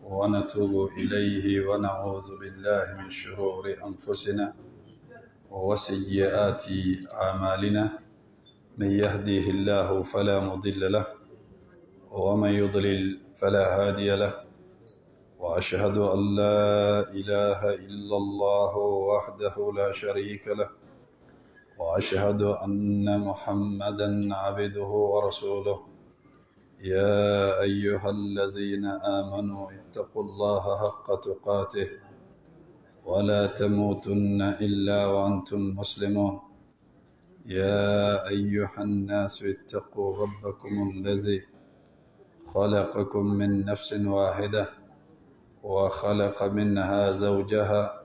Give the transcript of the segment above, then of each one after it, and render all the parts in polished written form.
ونتوب إليه ونعوذ بالله من شرور أنفسنا وسيئات أعمالنا. من يهديه الله فلا مضل له ومن يضلل فلا هادي له، وأشهد أن لا إله إلا الله وحده لا شريك له، وأشهد أن محمدا عبده ورسوله. يا أيها الذين آمنوا اتقوا الله حق تقاته ولا تموتن إلا وأنتم مسلمون. يا أيها الناس اتقوا ربكم الذي خلقكم من نفس واحدة وخلق منها زوجها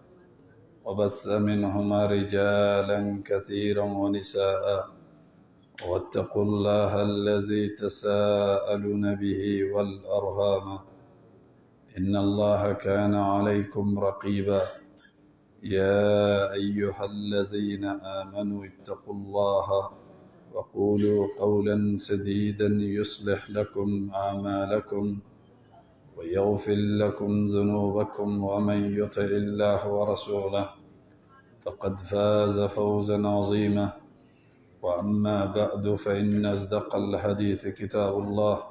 وبث منهما رجالا كثيرا ونساء، واتقوا الله الذي تساءلون به والأرحام إن الله كان عليكم رقيبا. يا أيها الذين آمنوا اتقوا الله وقولوا قولا سديدا يصلح لكم أعمالكم ويغفر لكم ذنوبكم، ومن يطع الله ورسوله فقد فاز فوزا عظيما. وأما بعد، فإن أصدق الحديث كتاب الله،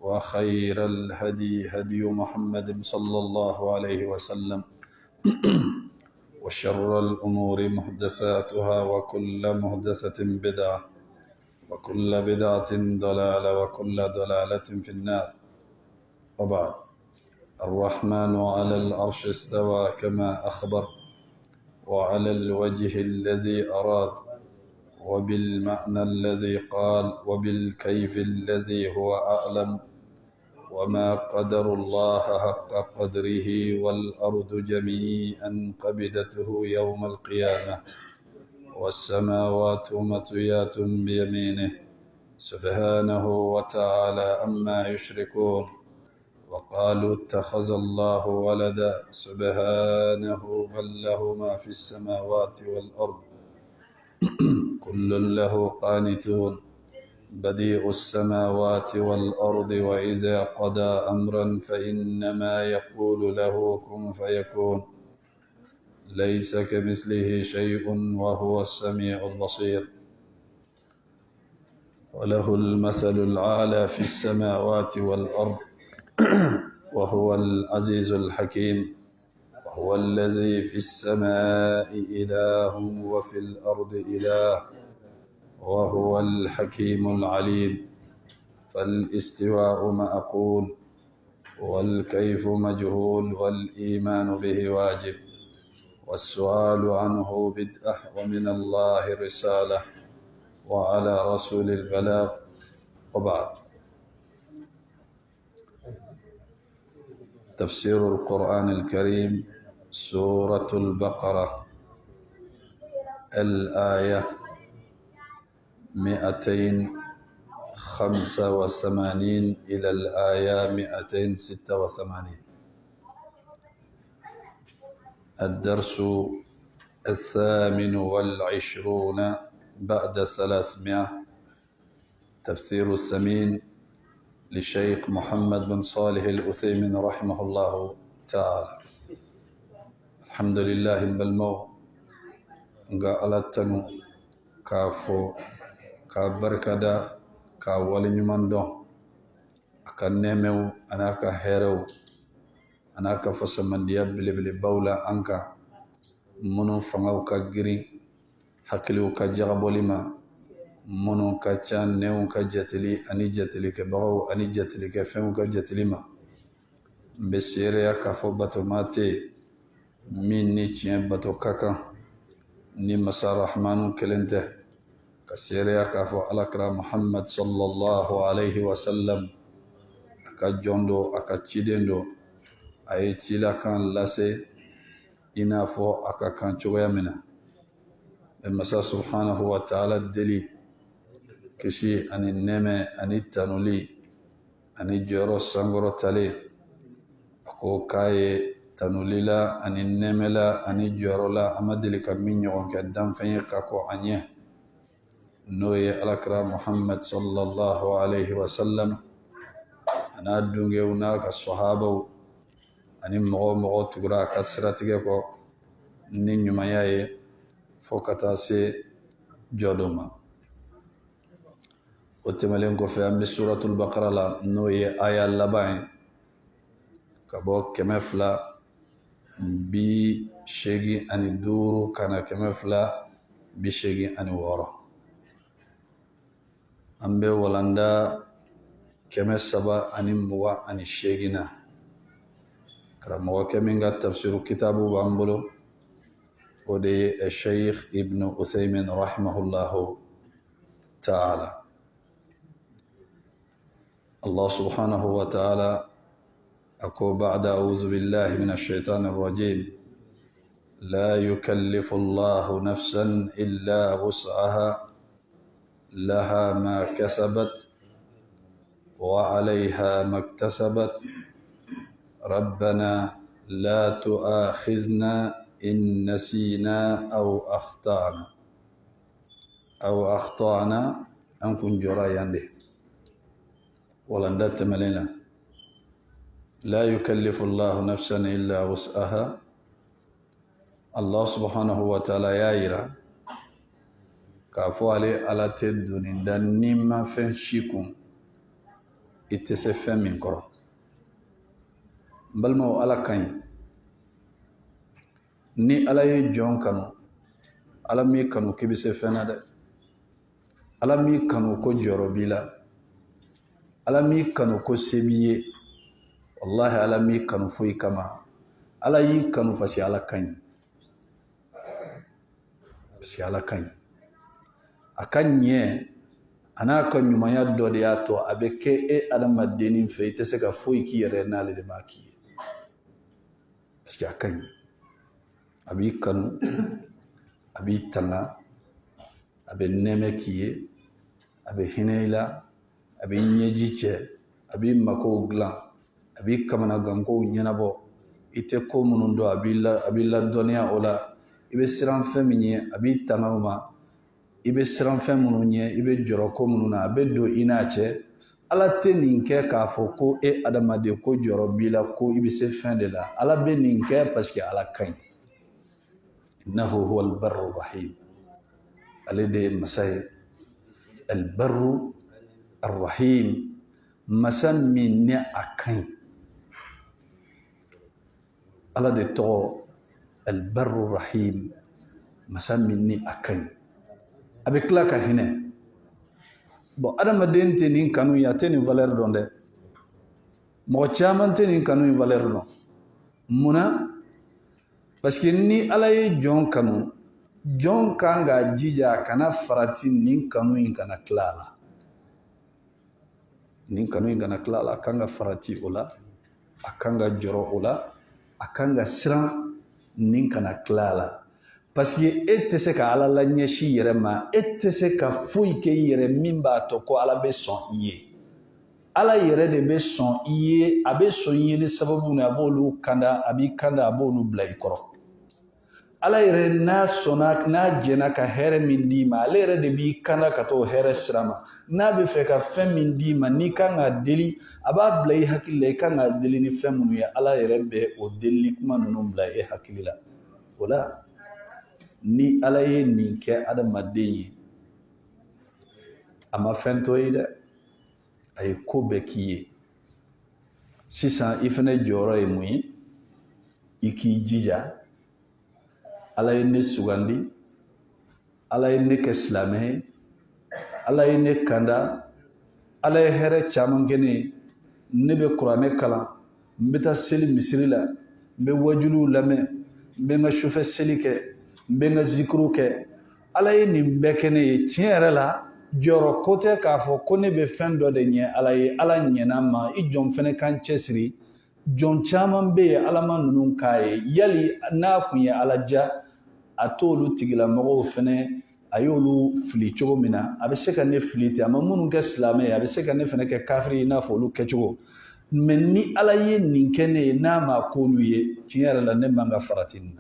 وخير الهدي هدي محمد صلى الله عليه وسلم، وشر الأمور محدثاتها، وكل محدثة بدعة، وكل بدعة ضلالة، وكل ضلالة في النار. وبعد، الرحمن على العرش استوى كما أخبر، وعلى الوجه الذي أراد، وبالمعنى الذي قال، وبالكيف الذي هو أعلم. وما قدر الله حق قدره، والأرض جميعا قبضته يوم القيامة، والسماوات مطويات بيمينه سبحانه وتعالى عما يشركون. وقالوا اتخذ الله ولدا، سبحانه بل له ما في السماوات والأرض كل له قانتون. بديع السماوات والأرض، وإذا قضى أمرا فإنما يقول له كن فيكون. ليس كمثله شيء وهو السميع البصير. وله المثل الأعلى في السماوات والأرض وهو العزيز الحكيم. وهو الذي في السماء إله وفي الأرض إله، وهو الحكيم العليم. فالاستواء معقول، والكيف مجهول، والإيمان به واجب، والسؤال عنه بدعة، ومن الله رسالة، وعلى رسول البلاغ. وبعد، تفسير القرآن الكريم، سورة البقرة، الآية 285 إلى الآية 286. الدرس 28 بعد 300. تفسير الثمين للشيخ محمد بن صالح العثيمين رحمه الله تعالى. الحمد لله بالمو على كافو كبركدا كولي نماندو أكنمو أنا كهرو أنا كفسمن ديابلي بلي بولا أنكا منو فنغو كجري حكلو كجغبولي ما منو كچان نيو كجتلي أني جتلي كبغو أني جتلي كفهم كجتلي ما بسيريا كفو باتو ماتي من نيچين باتو كاكا ني مسار رحمن كلنته كسيريا كفو الأكرا محمد صلى الله عليه وسلم أكا جوندو أكا چيدندو أي چيلا كان لسي إنافو أكا كان چوغيا منا المسار سبحانه وتعالى الدلي كشي أن النمى أن التنولي أن الجورو السنغرو تالي أكو كاي تنولي لا أن النمى لا أن الجورو لا أمدلك من يغن كدام فيك أكو عنيه نوي الأكرام محمد صلى الله عليه وسلم أنا أدونغي هناك الصحابة ani mɔgɔ tugura ka siratigɛ kɔ ni ɲumanya ye fo ka taa se jɔ dɔ ma. O tɛmɛlen kɔfɛ an bɛ suratul baqara la n'o ye aya laban ye ka bɔ 285 kana 286. An bɛ walanda 328 na. karamɔgɔkɛ min ka tafsiru kitabu b'an bolo o de ye Sheikh Ibn Uthaymin rahimahullahu ta'ala. Allah subhanahu wa ta'ala أكو بعد أعوذ بالله من الشيطان الرجيم لا يكلف الله نفسا إلا وسعها لها ما كسبت وعليها ما اكتسبت ربنا لا تؤاخذنا إن نسينا أو أخطأنا أنكم جرايان له ولن تملنا لا يكلف الله نفسا إلا وسعها. الله سبحانه وتعالى يايرا كافوالي على تدوني داني ما فنشيكم اتسفى من كرة بل ما على كاين ni ala ye jɔn kanu ala mi kanu k'i bɛ se fɛn na dɛ ala mi kanu ko jɔyɔrɔ b'i la ala mi kanu ko se b'i ye wallahi ala mi kanu foyi kama ala y'i kanu parce que ala kaɲi a ka ɲɛ a n'a ka ɲumanya dɔ de y'a to a bɛ kɛ e adamadennin fɛ i tɛ se ka foyi k'i yɛrɛ n'ale de m'a k'i ye parce que a kaɲi a b'i kanu a b'i tanga a bɛ nɛmɛ k'i ye a bɛ hinɛ i la a bɛ ɲɛji cɛ a b'i makow dilan a b'i kamanagankow ɲɛnabɔ i tɛ ko minnu dɔn a b'i ladɔnniya o la i bɛ siran fɛn min ɲɛ a b'i tanga o ma i bɛ siran fɛn minnu ɲɛ i bɛ jɔrɔ ko minnu na a bɛ don i n'a cɛ ala tɛ nin kɛ k'a fɔ ko e adamaden ko jɔrɔ b'i la ko i bɛ se fɛn de la ala bɛ nin kɛ parce que ala kaɲi innahu huwa albarru rahim ale de ye masa ye albarru arrahim masa min ni a kaɲi ala de tɔgɔ albarru rahim masa min ni a kaɲi a bɛ tila ka hinɛ bon adamaden tɛ nin kanu ye a tɛ nin valeur dɔn dɛ mɔgɔ caman tɛ nin kanu in valeur dɔn munna parce que ni ala ye jɔn kanu jɔn kan ka jija a kana farati nin kanu in kana tila a la nin kanu in kana tila a la a kan ka farati o la a kan ka jɔrɔ o la a kan ka siran nin kana tila a la parce que e tɛ se ka ala la ɲɛsin yɛrɛ ma e tɛ se ka foyi kɛ i yɛrɛ min b'a to ko ala bɛ sɔn i ye ala yɛrɛ de bɛ sɔn i ye a bɛ sɔn i ye ni sababu min a b'olu kanda a b'i kanda a b'olu bila i kɔrɔ ala yɛrɛ n'a sɔnna n'a jɛnna ka hɛrɛ min d'i ma ale yɛrɛ de b'i kanda ka t'o hɛrɛ sira ma n'a bɛ fɛ ka fɛn min d'i ma n'i kan ka deli a b'a bila i hakili la i kan ka deli ni fɛn minnu ye ala yɛrɛ bɛ o delili kuma ninnu bila e hakili la o la ni ala ye nin kɛ adamaden ye a ma fɛn to ye dɛ a ye ko bɛɛ k'i ye sisan i fana jɔyɔrɔ ye mun ye i k'i jija ala ye ne sugandi ala ye ne kɛ silamɛ ye ala ye ne kanda ala ye hɛrɛ caman kɛ ne ye ne bɛ kuranɛ kalan n bɛ taa seli misiri la n bɛ wajuliw lamɛn n bɛ n ka sufɛ seli kɛ n bɛ n ka zikiriw kɛ ala ye nin bɛɛ kɛ ne ye tiɲɛ yɛrɛ la jɔyɔrɔ ko tɛ k'a fɔ ko ne bɛ fɛn dɔ de ɲɛ ala ye ala ɲɛna ma i jɔn fɛnɛ kan cɛsiri jɔn caman bɛ yen ala ma ninnu k'a ye yali n'a kun ye ala ja a t'olu tigilamɔgɔw fɛnɛ a y'olu fili cogo min na a bɛ se ka ne fili ten a ma minnu kɛ silamɛ ye a bɛ se ka ne fɛnɛ kɛ kafiri i n'a fɔ olu kɛcogo mɛ ni ala ye nin kɛ ne ye n'a ma k'olu ye tiɲɛ yɛrɛ la ne man ka farati nin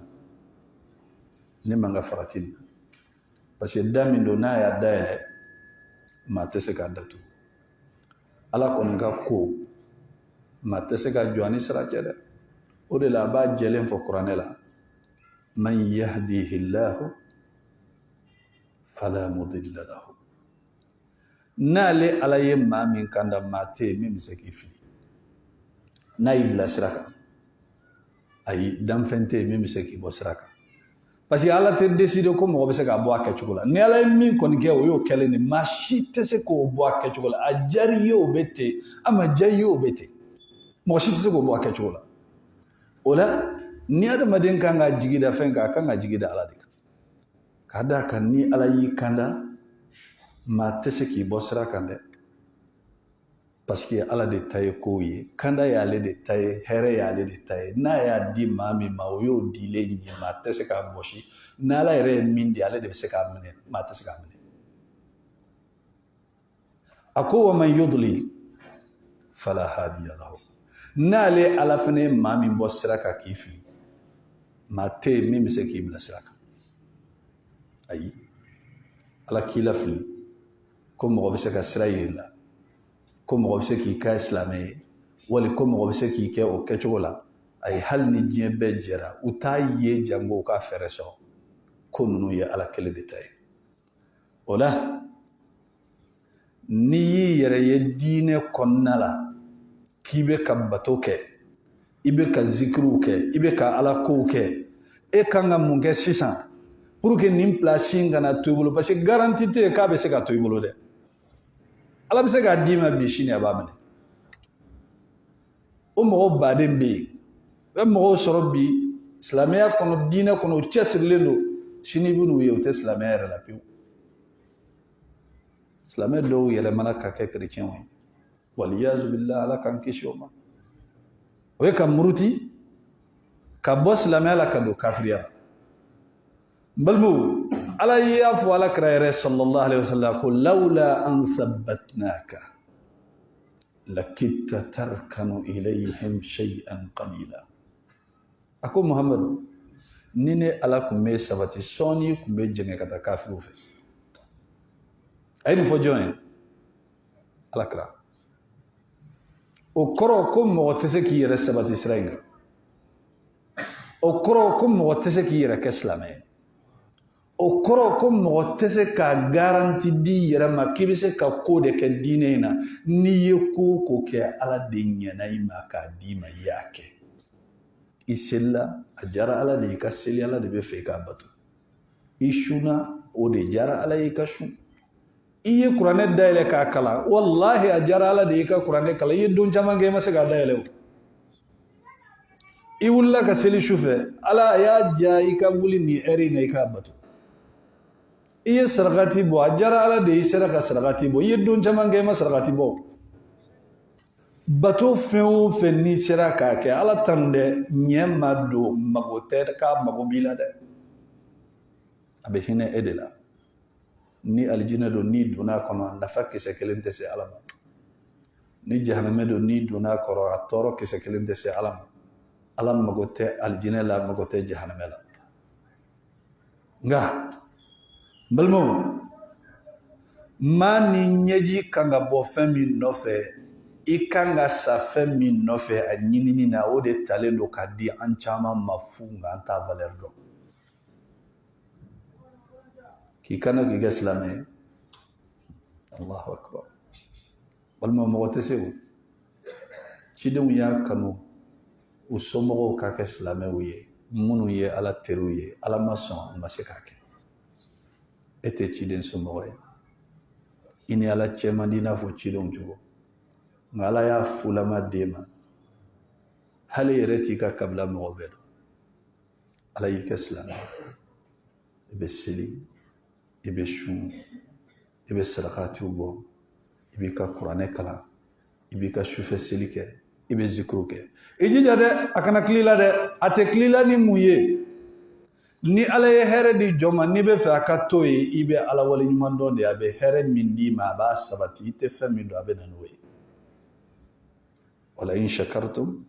na parce que da min don n'a y'a dayɛlɛ maa tɛ se k'a datugu ala kɔni ka ko maa tɛ se ka jɔ a ni sira cɛ dɛ o de la a b'a jɛlen fɔ kuranɛ la man yahdihi llahu fala mudilla lahu n'ale ala ye maa min kanda maa tɛ yen min bɛ se k'i fili n'a y'i bila sira kan ayi danfɛn tɛ yen min bɛ se k'i bɔ sira kan parce que ala tɛ décider ko mɔgɔ bɛ se k'a bɔ a kɛcogo la ni ala ye min kɔni kɛ o y'o kɛlen de maa si tɛ se k'o bɔ a kɛcogo la a diyara i ye o bɛ ten a ma diya i ye o bɛ ten mɔgɔ si tɛ se k'o bɔ a kɛcogo la o la ni adamaden kan ka jigi da fɛn kan a kan ka jigi da ala de kan k'a d'a kan ni ala y'i kanda maa tɛ se k'i bɔ sira kan dɛ parce que ala de ta ye kow ye kanda y'ale de ta ye hɛrɛ y'ale de ta ye n'a y'a di maa min ma o y'o dilen ye maa tɛ se k'a bɔsi n'ala yɛrɛ ye min di ale de bɛ se k'a minɛ maa tɛ se k'a minɛ a ko wa man yudlil fala hadiya lahu n'ale ala fana ye maa min bɔ sira kan k'i fili maa tɛ yen min bɛ se k'i bila sira kan ayi ala k'i la fili ko mɔgɔ bɛ se ka sira yiri la ko mɔgɔ bɛ se k'i kɛ silamɛ ye wali ko mɔgɔ bɛ se k'i kɛ o kɛcogo la ayi hali ni diɲɛ bɛɛ jɛra u t'a ye jango u ka fɛɛrɛ sɔrɔ ko ninnu ye ala kelen de ta ye o la n'i y'i yɛrɛ ye diinɛ kɔnɔna la k'i bɛ ka bato kɛ i bɛ ka zikiriw kɛ i bɛ ka ala kow kɛ e kan ka mun kɛ sisan pour que nin place in kana to i bolo parce que garantie tɛ yen k'a bɛ se ka to i bolo dɛ ala bɛ se k'a d'i ma bi sini a b'a minɛ o mɔgɔ baden bɛ yen u bɛ mɔgɔw sɔrɔ bi silamɛya kɔnɔ diinɛ kɔnɔ u cɛsirilen don sini bɛ n'u ye u tɛ silamɛya yɛrɛ la pewu silamɛ dɔw yɛlɛmana ka kɛ kerecɛnw ye waliyazu billah ala k'an kisi o ma o ye ka muruti ka bɔ silamɛya la ka don kafiriya la n balimaw ala y'a fɔ ala kira yɛrɛ sallallahu alaihi wasallam ko lawla an sabbatnaka lakitta tarkanu ilayhim shay'an qalila a ko muhamadu ni ne ala tun bɛ sabati sɔɔni tun bɛ jɛngɛ ka taa kafiriw fɛ a ye nin fɔ jɔn ye ala kira o kɔrɔ ko mɔgɔ tɛ se k'i yɛrɛ sabati sira in kan o kɔrɔ ko mɔgɔ tɛ se k'i yɛrɛ kɛ silamɛ ye o kɔrɔ ko mɔgɔ tɛ se ka garanti di yɛrɛ ma k'i bɛ se ka ko de kɛ diinɛ in na n'i ye ko o ko kɛ ala de ɲɛna i ma k'a d'i ma i y'a kɛ i selila a diyara ala de i ka seli ala de bɛ fɛ i k'a bato i sunna o de diyara ala ye i ka sun i ye kuranɛ dayɛlɛ k'a kalan wallahi a diyara ala de i ka kuranɛ kalan i ye don caman kɛ i ma se k'a dayɛlɛ o i wulila ka seli su fɛ ala a y'a diya i ka wuli nin ɛri in na i k'a bato i ye sarakati bɔ a diyara ala de i sera ka sarakati bɔ i ye don caman kɛ i ma sarakati bɔ bato fɛn o fɛn n'i sera k'a kɛ ala tan dɛ ɲɛ ma don mago tɛ k'a mago b'i la dɛ a bɛ hinɛ e de la ni alijinɛ don n'i donna a kɔnɔ nafa kisɛ kelen tɛ se ala ma ni jahanamɛ don n'i donna a kɔrɔ a tɔɔrɔ kisɛ kelen tɛ se ala ma ala mago tɛ alijinɛ la mago tɛ jahanamɛ la nka n balimaw maa ni ɲɛji kan ka bɔ fɛn min nɔfɛ i kan ka sa fɛn min nɔfɛ a ɲinini na o de talen don ka di an caman ma fu nka an t'a valeur dɔn k'i kana k'i kɛ silamɛ ye allahu akbar walima mɔgɔ tɛ se o cidenw y'a kanu u somɔgɔw ka kɛ silamɛw ye minnu ye ala teriw ye ala ma sɔn u ma se k'a kɛ e tɛ ciden somɔgɔ ye i ni ala cɛ man di i n'a fɔ cidenw cogo nka ala y'a fulama d'e ma hali yɛrɛ t'i ka kabila mɔgɔ bɛɛ dɔn ala y'i kɛ silamɛ i bɛ seli i bɛ sun i bɛ sarakatiw bɔ i b'i ka kuranɛ kalan i b'i ka sufɛ seli kɛ i bɛ zikiriw kɛ i jija dɛ a kana tila dɛ a tɛ tila ni mun ye ni ala ye hɛrɛ di jɔn ma n'i bɛ fɛ a ka to ye i bɛ ala waleɲuman dɔn de a bɛ hɛrɛ min d'i ma a b'a sabati i tɛ fɛn min dɔn a bɛ na n'o ye wala in shakartum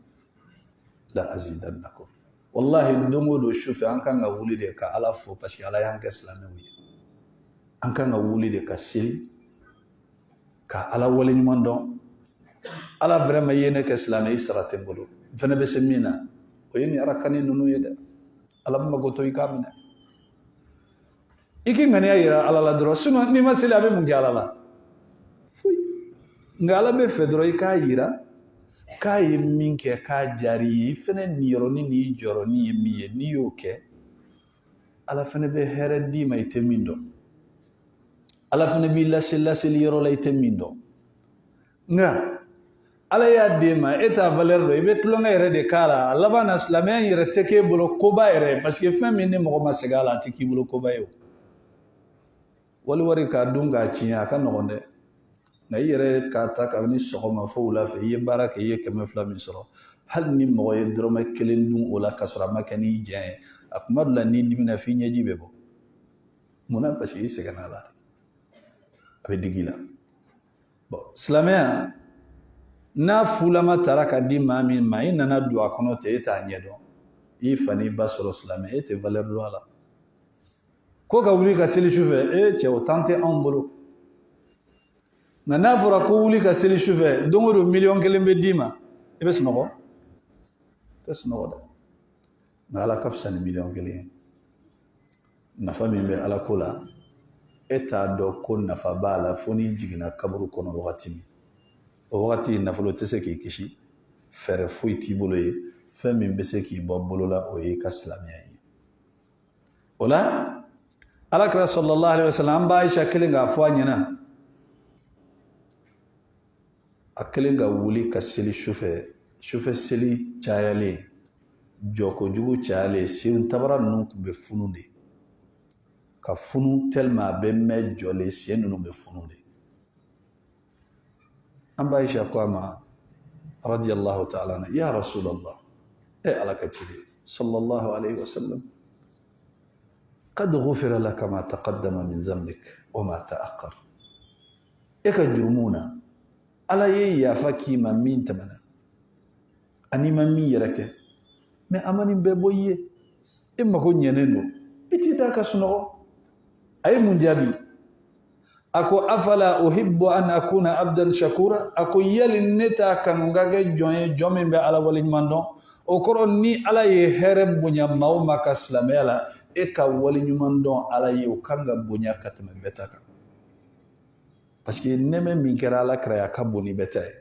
la azidannakum wallahi don o don sufɛ an kan ka wuli de ka ala fo parce que ala y'an kɛ silamɛw ye an kan ka wuli de ka seli ka ala waleɲuman dɔn ala vraiment ye ne kɛ silamɛ i sara tɛ n bolo n fana bɛ se min na o ye nin arakani ninnu ye dɛ ala bɛ mago to i k'a minɛ i k'i ŋaniya yira ala la dɔrɔn sinon n'i ma seli a bɛ mun kɛ ala la foyi nka ala bɛ fɛ dɔrɔn i k'a yira k'a ye min kɛ k'a diyara i ye i fana niyɔrɔnin n'i jɔrɔnin ye min ye n'i y'o kɛ ala fana bɛ hɛrɛ d'i ma i tɛ min dɔn ala fana b'i laseli yɔrɔ la i tɛ min dɔn nka ala y'a d'e ma e t'a valeur dɔn i bɛ tulonkɛ yɛrɛ de k'a la a laban na silamɛya in yɛrɛ tɛ k'e bolo koba yɛrɛ parce que fɛn min ni mɔgɔ ma segin a la a tɛ k'i bolo koba ye o wari k'a dun k'a tiɲɛ a ka nɔgɔn dɛ nka i yɛrɛ k'a ta kabini sɔgɔma fo wula fɛ i ye baara kɛ i ye 200 min sɔrɔ hali ni mɔgɔ ye dɔrɔmɛ 1 dun o la k'a sɔrɔ a ma kɛ n'i diya ye a kuma dɔ la n'i dimina f'i ɲɛji bɛ bɔ munna parce que i sɛgɛnna a la a bɛ digi i la bon silamɛya n'a fulama taara ka di maa min ma i nana don a kɔnɔ ten e t'a ɲɛdɔn i fa n'i ba sɔrɔ silamɛ e tɛ valeur dɔn a la ko ka wuli ka seli su fɛ cɛ o temps tɛ anw bolo nka n'a fɔra ko wuli ka seli su fɛ don o don 1,000,000 bɛ d'i ma i bɛ sunɔgɔ tɛ sunɔgɔ dɛ nka ala ka fisa ni 1,000,000 ye nafa min bɛ ala ko la e t'a dɔn ko nafa b'a la fo n'i jiginna kaburu kɔnɔ wagati min o wagati nafolo tɛ se k'i kisi fɛɛrɛ foyi t'i bolo ye fɛn min bɛ se k'i bɔ bolo la o ye ka silamɛya ye o la alakira sallallahu alaihi wasallam an b'a Aisha kelen k'a fɔ a ɲɛna a kelen ka wuli ka seli sufɛ seli cayalen jɔ kojugu cayalen sen tabara ninnu tun bɛ funu de ka funu tellement a bɛ mɛn jɔlen sen ninnu bɛ funu de an b'a Aisha ko a ma radiyallahu ta'ala anha ya rasulallah ala ka ciden sallallahu alaihi wasallam قد غفر لك ما تقدم من ذنبك وما تأخر إك جرمونا على يافا كيما مين تمنا أني ما مين يرك ما أماني ببويه إما كون يننو إتي داك سنو أي منجابي أكو أفلا أحب أن أكون عبدا شكورا أكو يلي نتا كنغاك جومي على ولي ماندون o kɔrɔ ni ala ye hɛrɛ bonya maaw ma ka silamɛya la e ka wale ɲuman dɔn ala ye o kan ka bonya ka tɛmɛ bɛɛ ta kan parce que nɛmɛ min kɛra alakira a ka bon ni bɛɛ ta ye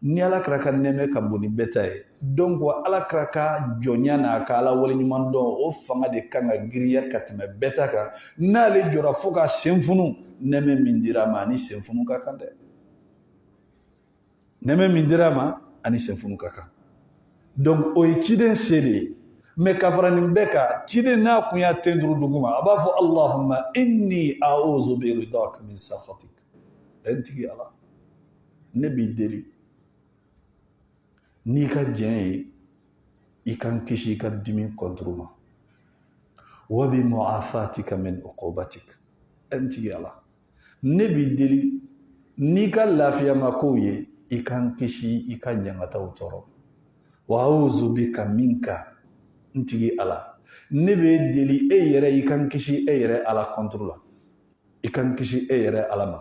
ni alakira ka nɛmɛ ka bon ni bɛɛ ta ye donc alakira ka jɔnya n'a ka ala wale ɲuman dɔn o fanga de kan ka giriya ka tɛmɛ bɛɛ ta kan n'ale jɔra fo ka sen funu nɛmɛ min dira ma ani sen funu ka kan dɛ nɛmɛ min dira ma ani sen funu ka kan donc o ye ciden se de ye mais ka fara nin bɛɛ kan ciden n'a kun y'a ten duuru duguma a b'a fɔ allahumma inni a'udhu bi ridaka min sakhatik n tigi ala ne b'i deli n'i ka diɲɛ ye i kan kisi i ka dimi contre ma wa bi mu'afatika min uqubatik n tigi ala ne b'i deli n'i ka lafiyama kow ye i kan kisi i ka ɲangataw tɔɔrɔ wa a'udhu bika minka ntigi ala ne bɛ deli e yɛrɛ i kan kisi e yɛrɛ ala contre la i kan kisi e yɛrɛ ala ma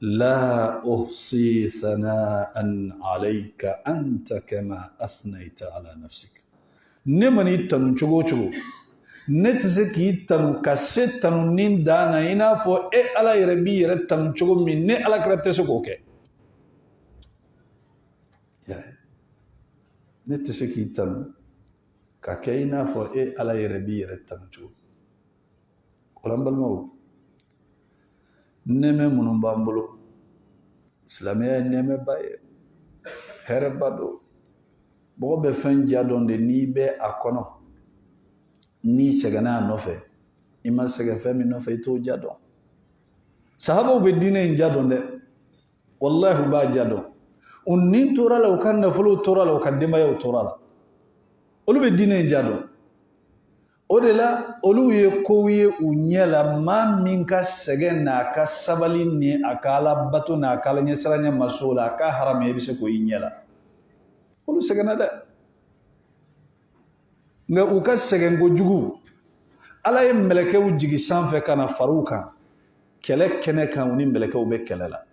la uhsi thana'an alayka anta kama athnayta ala nafsik ne mani tanu cogo o cogo ne tɛ se k'i tanu ka se tanu ni dan na i n'a fɔ e ala yɛrɛ b'i yɛrɛ tanu cogo min ne alakira tɛ se k'o kɛ ne tɛ se k'i tanu ka kɛ i n'a fɔ e ala yɛrɛ b'i yɛrɛ tanu cogo o la n balimaw nɛmɛ minnu b'an bolo silamɛya ye nɛmɛba ye hɛrɛba don mɔgɔ bɛ fɛn ja dɔn de n'i bɛ a kɔnɔ n'i sɛgɛnna a nɔfɛ i ma sɛgɛn fɛn min nɔfɛ i t'o ja dɔn sahabaw bɛ diinɛ in ja dɔn dɛ wallahi u b'a ja dɔn u ni tora la u ka nafolow tora la u ka denbayaw tora la olu bɛ diinɛ in ja dɔn o de la olu ye kow ye u ɲɛ la maa min ka sɛgɛn n'a ka sabali ni a ka ala bato n'a ka ala ɲɛsiranya maso la a ka harama i bɛ se k'o y'i ɲɛ la olu sɛgɛnna dɛ nka u ka sɛgɛn kojugu ala ye mɛlɛkɛw jigi sanfɛ ka na far'u kan kɛlɛ kɛnɛ kan u ni mɛlɛkɛw bɛ kɛlɛ la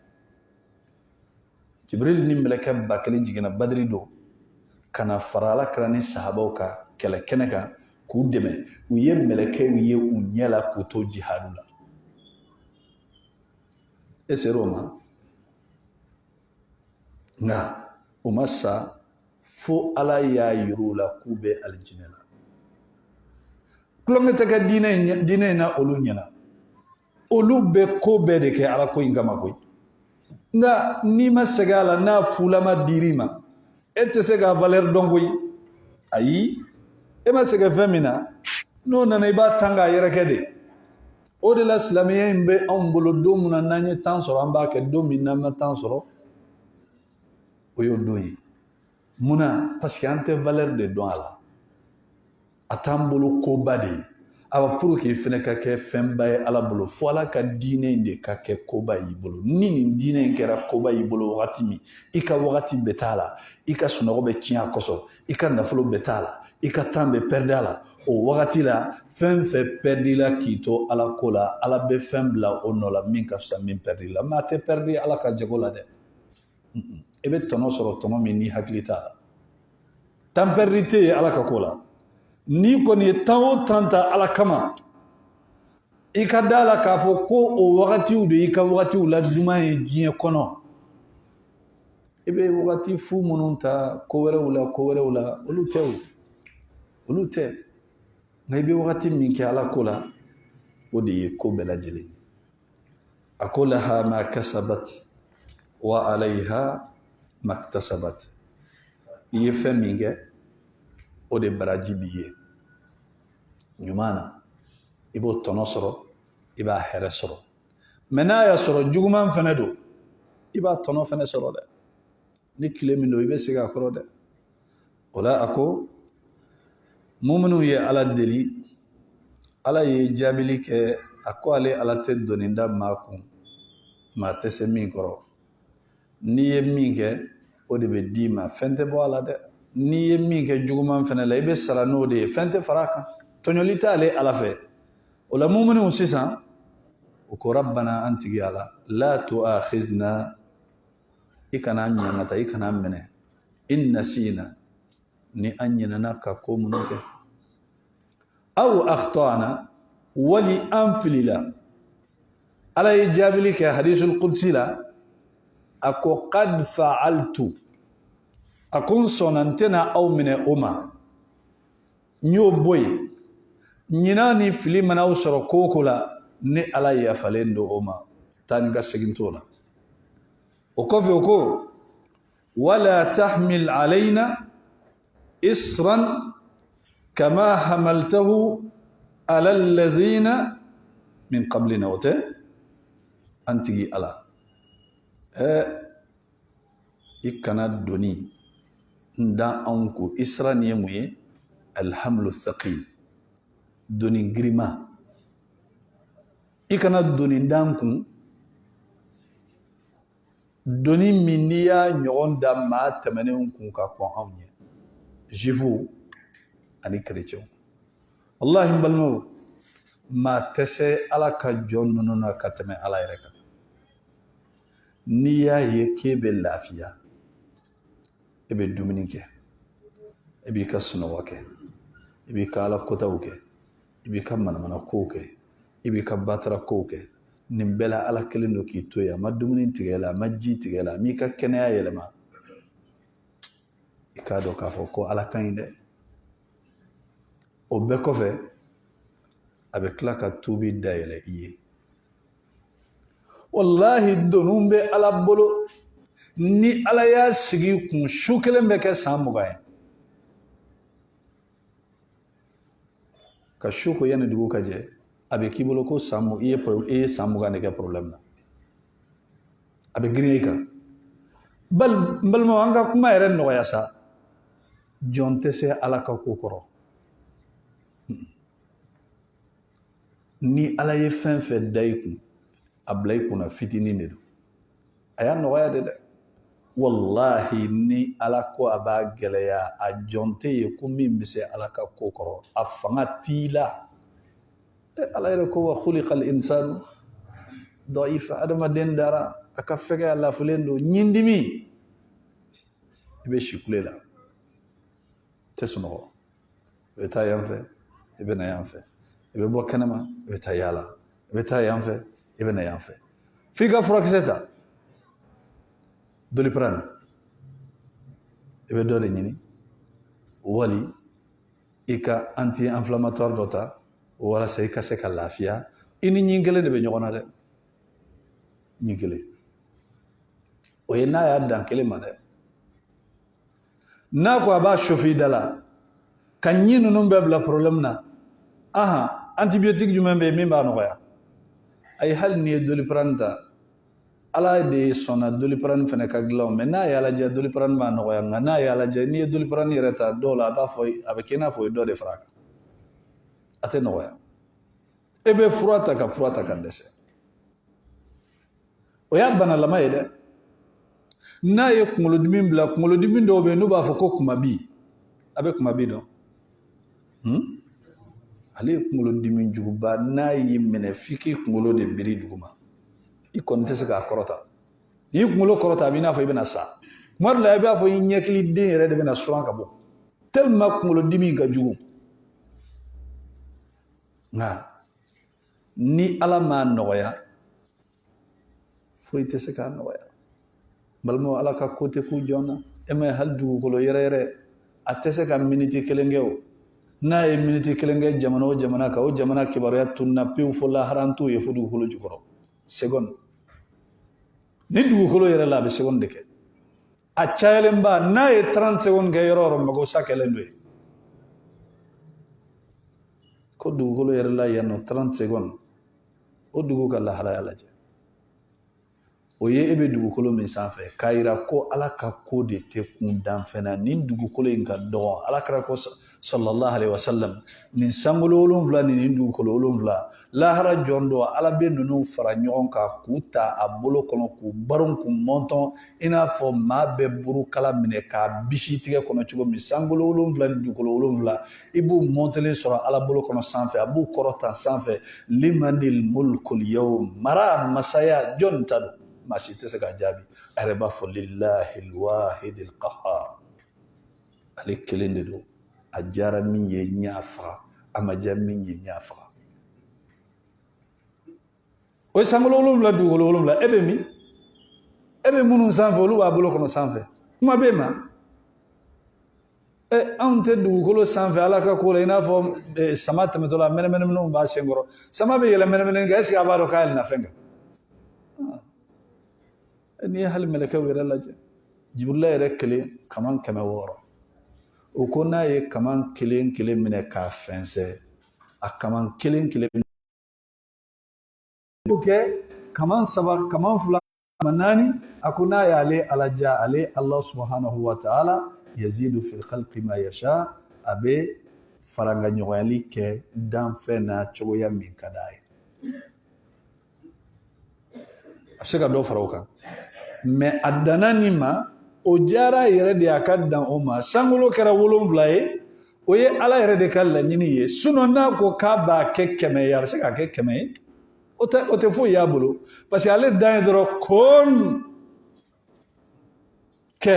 jibril ni mɛlɛkɛ 1000 jiginna badiri don kana fara Alakira ni sahabaw ka kɛlɛ kɛnɛ kan k'u dɛmɛ u ye mɛlɛkɛw ye u ɲɛ la k'u to jihadu la e ser'o ma nka u ma sa fo Ala y'a yir'u la k'u bɛ alijinɛ la kulonkɛ tɛ kɛ diinɛ in na olu ɲɛna olu bɛ ko bɛɛ de kɛ Ala ko in kama koyi nka n'i ma segin a la n'a fulama dir'i ma e tɛ se ka valeur dɔn koyi ayi e ma segin fɛn min na n'o nana i b'a tan k'a yɛrɛkɛ de o de la silamɛya in bɛ anw bolo don min na n'an ye temps sɔrɔ an b'a kɛ don min n'an ma temps sɔrɔ o y'o don ye munna parce que an tɛ valeur de dɔn a la a t'an bolo koba de ye a b'a pour que fɛnɛ ka kɛ fɛnba ye Ala bolo fo Ala ka diinɛ in de ka kɛ koba y'i bolo ni nin diinɛ in kɛra koba y'i bolo wagati min i ka wagati bɛ t'a la i ka sunɔgɔ bɛ tiɲɛ a kɔsɔn i ka nafolo bɛ t'a la i ka temps bɛ perdre a la o wagati la fɛn fɛn perdre la k'i to Ala ko la Ala bɛ fɛn bila o nɔ la min ka fisa min perdre la mais a tɛ perdre Ala ka jago la dɛ i bɛ tɔnɔ sɔrɔ tɔnɔ min ni hakili t'a la temps perdre tɛ yen Ala ka ko la ni kɔni ye temps o temps ta Ala kama i ka da la k'a fɔ ko o wagatiw de i ka wagatiw la juman ye diɲɛ kɔnɔ i bɛ wagati fu minnu ta ko wɛrɛw la olu tɛ nka i bɛ wagati min kɛ Ala ko la o de ye ko bɛɛ lajɛlen ye a ko laha ma kasabat wa alayha maktasabat i ye fɛn min kɛ o de baraji b'i ye ɲuman na i b'o tɔnɔ sɔrɔ i b'a hɛrɛ sɔrɔ mɛ n'a y'a sɔrɔ juguman fɛnɛ don i b'a tɔnɔ fɛnɛ sɔrɔ dɛ ni tile min don i bɛ segin a kɔrɔ dɛ o la a ko muminun ye Ala deli Ala ye jaabili kɛ a ko ale Ala tɛ doni da maa kun maa tɛ se min kɔrɔ n'i ye min kɛ o de bɛ d'i ma fɛn tɛ bɔ a la dɛ n'i ye min kɛ juguman fɛnɛ la i bɛ sara n'o de ye fɛn tɛ fara a kan tɔɲɔli t'ale Ala fɛ o la muminun sisan u ko rabbana an tigi Ala la tu'akhizna i kana ɲangata i kana minɛ in nasina ni an ɲinɛna ka ko minnu kɛ aw akhtana wali an filila Ala ye jaabili kɛ hadisul qudsi la a ko qad fa'altu a ko n sɔnna n tɛna aw minɛ o ma n y'o bɔ yen ɲinan ni fili mana aw sɔrɔ ko o ko la ni Ala yafalen don o ma taa ni ka segin t'o la o kɔfɛ o ko wala tahmil alayna isran kama hamaltahu ala alladhina min qablina o tɛ an tigi Ala i kana doni n dan anw ko isra ni ye mun ye alhamlu thaqil doni girima i kana doni dan kun doni min n'i y'a ɲɔgɔn da maa tɛmɛnenw kun ka kɔn anw ye juifu ani chrétiens wallahi n balimaw maa tɛ se Ala ka jɔn ninnu na ka tɛmɛ Ala yɛrɛ kan n'i y'a ye k'e bɛ lafiya e bɛ dumuni kɛ e b'i ka sunɔgɔ kɛ e b'i ka Ala kotaw kɛ i b'i ka manamana kow kɛ i b'i ka batara kow kɛ nin bɛɛ la Ala kelen don k'i to yen a ma dumuni tigɛ la a ma ji tigɛ la a m'i ka kɛnɛya yɛlɛma i k'a dɔn k'a fɔ ko Ala ka ɲi dɛ o bɛɛ kɔfɛ a bɛ tila ka tubi dayɛlɛ i ye wallahi donu bɛ Ala bolo ni Ala y'a sigi kun su kelen bɛ kɛ san 20 ye ka su ko yanni dugu ka jɛ a bɛ k'i bolo ko i ye san 20 de kɛ problème na a bɛ girin i kan n balimaw an ka kuma yɛrɛ nɔgɔya sa jɔn tɛ se Ala ka ko kɔrɔ ni Ala ye fɛn fɛn da i kun a bila i kunna fitinin de don a y'a nɔgɔya de dɛ wallahi ni Ala ko a b'a gɛlɛya a jɔn tɛ yen ko min bɛ se Ala ka ko kɔrɔ a fanga t'i la Ala yɛrɛ ko wa khuliqal insanu da'ifa adamaden dara a ka fɛgɛ a lafilen don ɲindimi i bɛ si kule la tɛ sunɔgɔ i bɛ taa yan fɛ i bɛ na yan fɛ i bɛ bɔ kɛnɛma i bɛ taa yaala i bɛ taa yan fɛ i bɛ na yan fɛ f'i ka furakisɛ ta Doliprane i bɛ dɔ de ɲini wali i ka anti-inflammatoire dɔ ta walasa i ka se ka lafiya i ni ɲin kelen de bɛ ɲɔgɔn na dɛ ɲin kelen o ye n'a y'a dan kelen ma dɛ n'a ko a b'a chauffer i da la ka ɲin ninnu bɛɛ bila problème na antibiotique jumɛn bɛ yen min b'a nɔgɔya ayi hali n'i ye Doliprane ta ala de sɔnna Doliprane fana ka dilan mais n'a y'a lajɛ Doliprane b'a nɔgɔya nka n'a y'a lajɛ n'i ye Doliprane yɛrɛ ta dɔw la a b'a fɔ a bɛ kɛ i n'a fɔ o ye dɔ de fara a kan a tɛ nɔgɔya e bɛ fura ta ka dɛsɛ o y'a banalama ye dɛ n'a ye kunkolodimi bila kunkolodimi dɔw bɛ yen n'u b'a fɔ ko kumabi a bɛ kumabi dɔn ale ye kunkolodimi juguba n'a y'i minɛ f'i k'i kunkolo de biri duguma i kɔni tɛ se k'a kɔrɔta n'i kunkolo kɔrɔta a b'i n'a fɔ i bɛna sa tuma dɔ la i b'a fɔ i ɲɛkiliden yɛrɛ de bɛna suran ka bɔ tellement kunkolodimi ka jugu nka ni ala m'a nɔgɔya foyi tɛ se k'a nɔgɔya balimaw ala ka ko tɛ k'u jɔn na e ma ye hali dugukolo yɛrɛ yɛrɛ a tɛ se ka miniti kelen kɛ o n'a ye miniti kelen kɛ jamana o jamana kan o jamana kibaruya tununa pewu fo lahara an t'o ye fo dugukolo jukɔrɔ seconde ni dugukolo yɛrɛ la a bɛ seconde de kɛ a cayalenba n'a ye 30 secondes kɛ yɔrɔ o yɔrɔ mago sa kɛlen do ye ko dugukolo yɛrɛ la yan nɔ 30 secondes o dugu ka lahalaya lajɛ o ye e bɛ dugukolo min sanfɛ k'a yira ko ala ka ko de tɛ kun dan fɛnɛ nin dugukolo in ka dɔgɔ ala kɛra ko sallallahu alaihi wasallam nin sankolo 7 nin dugukolo 7 lahara jɔn dɔ ala bɛ ninnu fara ɲɔgɔn kan k'u ta a bolo kɔnɔ k'u baron k'u mɔntɔn i n'a fɔ maa bɛ burukala minɛ k'a bisi tigɛ kɔnɔ cogo min sankolo 7 ni dugukolo 7 i b'u mɔntelen sɔrɔ ala bolo kɔnɔ sanfɛ a b'u kɔrɔtan sanfɛ limanil mulkul yawm mara masaya jɔn ta don maa si tɛ se ka jaabi a yɛrɛ b'a fɔ lillahil wahidil qahhar ale kelen de don a jara min ye ɲa faga a ma ja min ye ɲa faga o ye sankolo 7 dugukolo 7 e bɛ min e bɛ minnu sanfɛ olu b'a bolo kɔnɔ sanfɛ kuma bɛ ma anw tɛ dugukolo sanfɛ ala ka ko la i n'a fɔ sama tɛmɛtɔ la mɛnɛmɛnɛw b'a sen kɔrɔ sama bɛ yɛlɛ mɛnɛmɛnɛ kɛ est ce que a b'a dɔn k'a yɛlɛnna fɛn kan n'i ye hali mɛlɛkɛw yɛrɛ lajɛ Jibrila yɛrɛ kelen kaman 600 o ko n'a ye kaman kelen minɛ k'a fɛnsɛ a kaman kelen kɛ kaman 3 kaman 2 kaman 4 a ko n'a y'ale alaja ale Allah subhanahu wa ta'ala yazidu fil khalqi ma yasha a bɛ farangaɲɔgɔnyali kɛ danfɛn na cogoya min ka d'a ye a bɛ se ka dɔ fara o kan mais a danna nin ma o jara yɛrɛ de a ka dan o ma sankolo kɛra 7 ye o ye ala yɛrɛ de ka laɲini ye sinon n'a ko k'a b'a kɛ 100 ye a bɛ se k'a kɛ 100 ye o tɛ foyi y'a bolo parce que ale dan ye dɔrɔn kun kɛ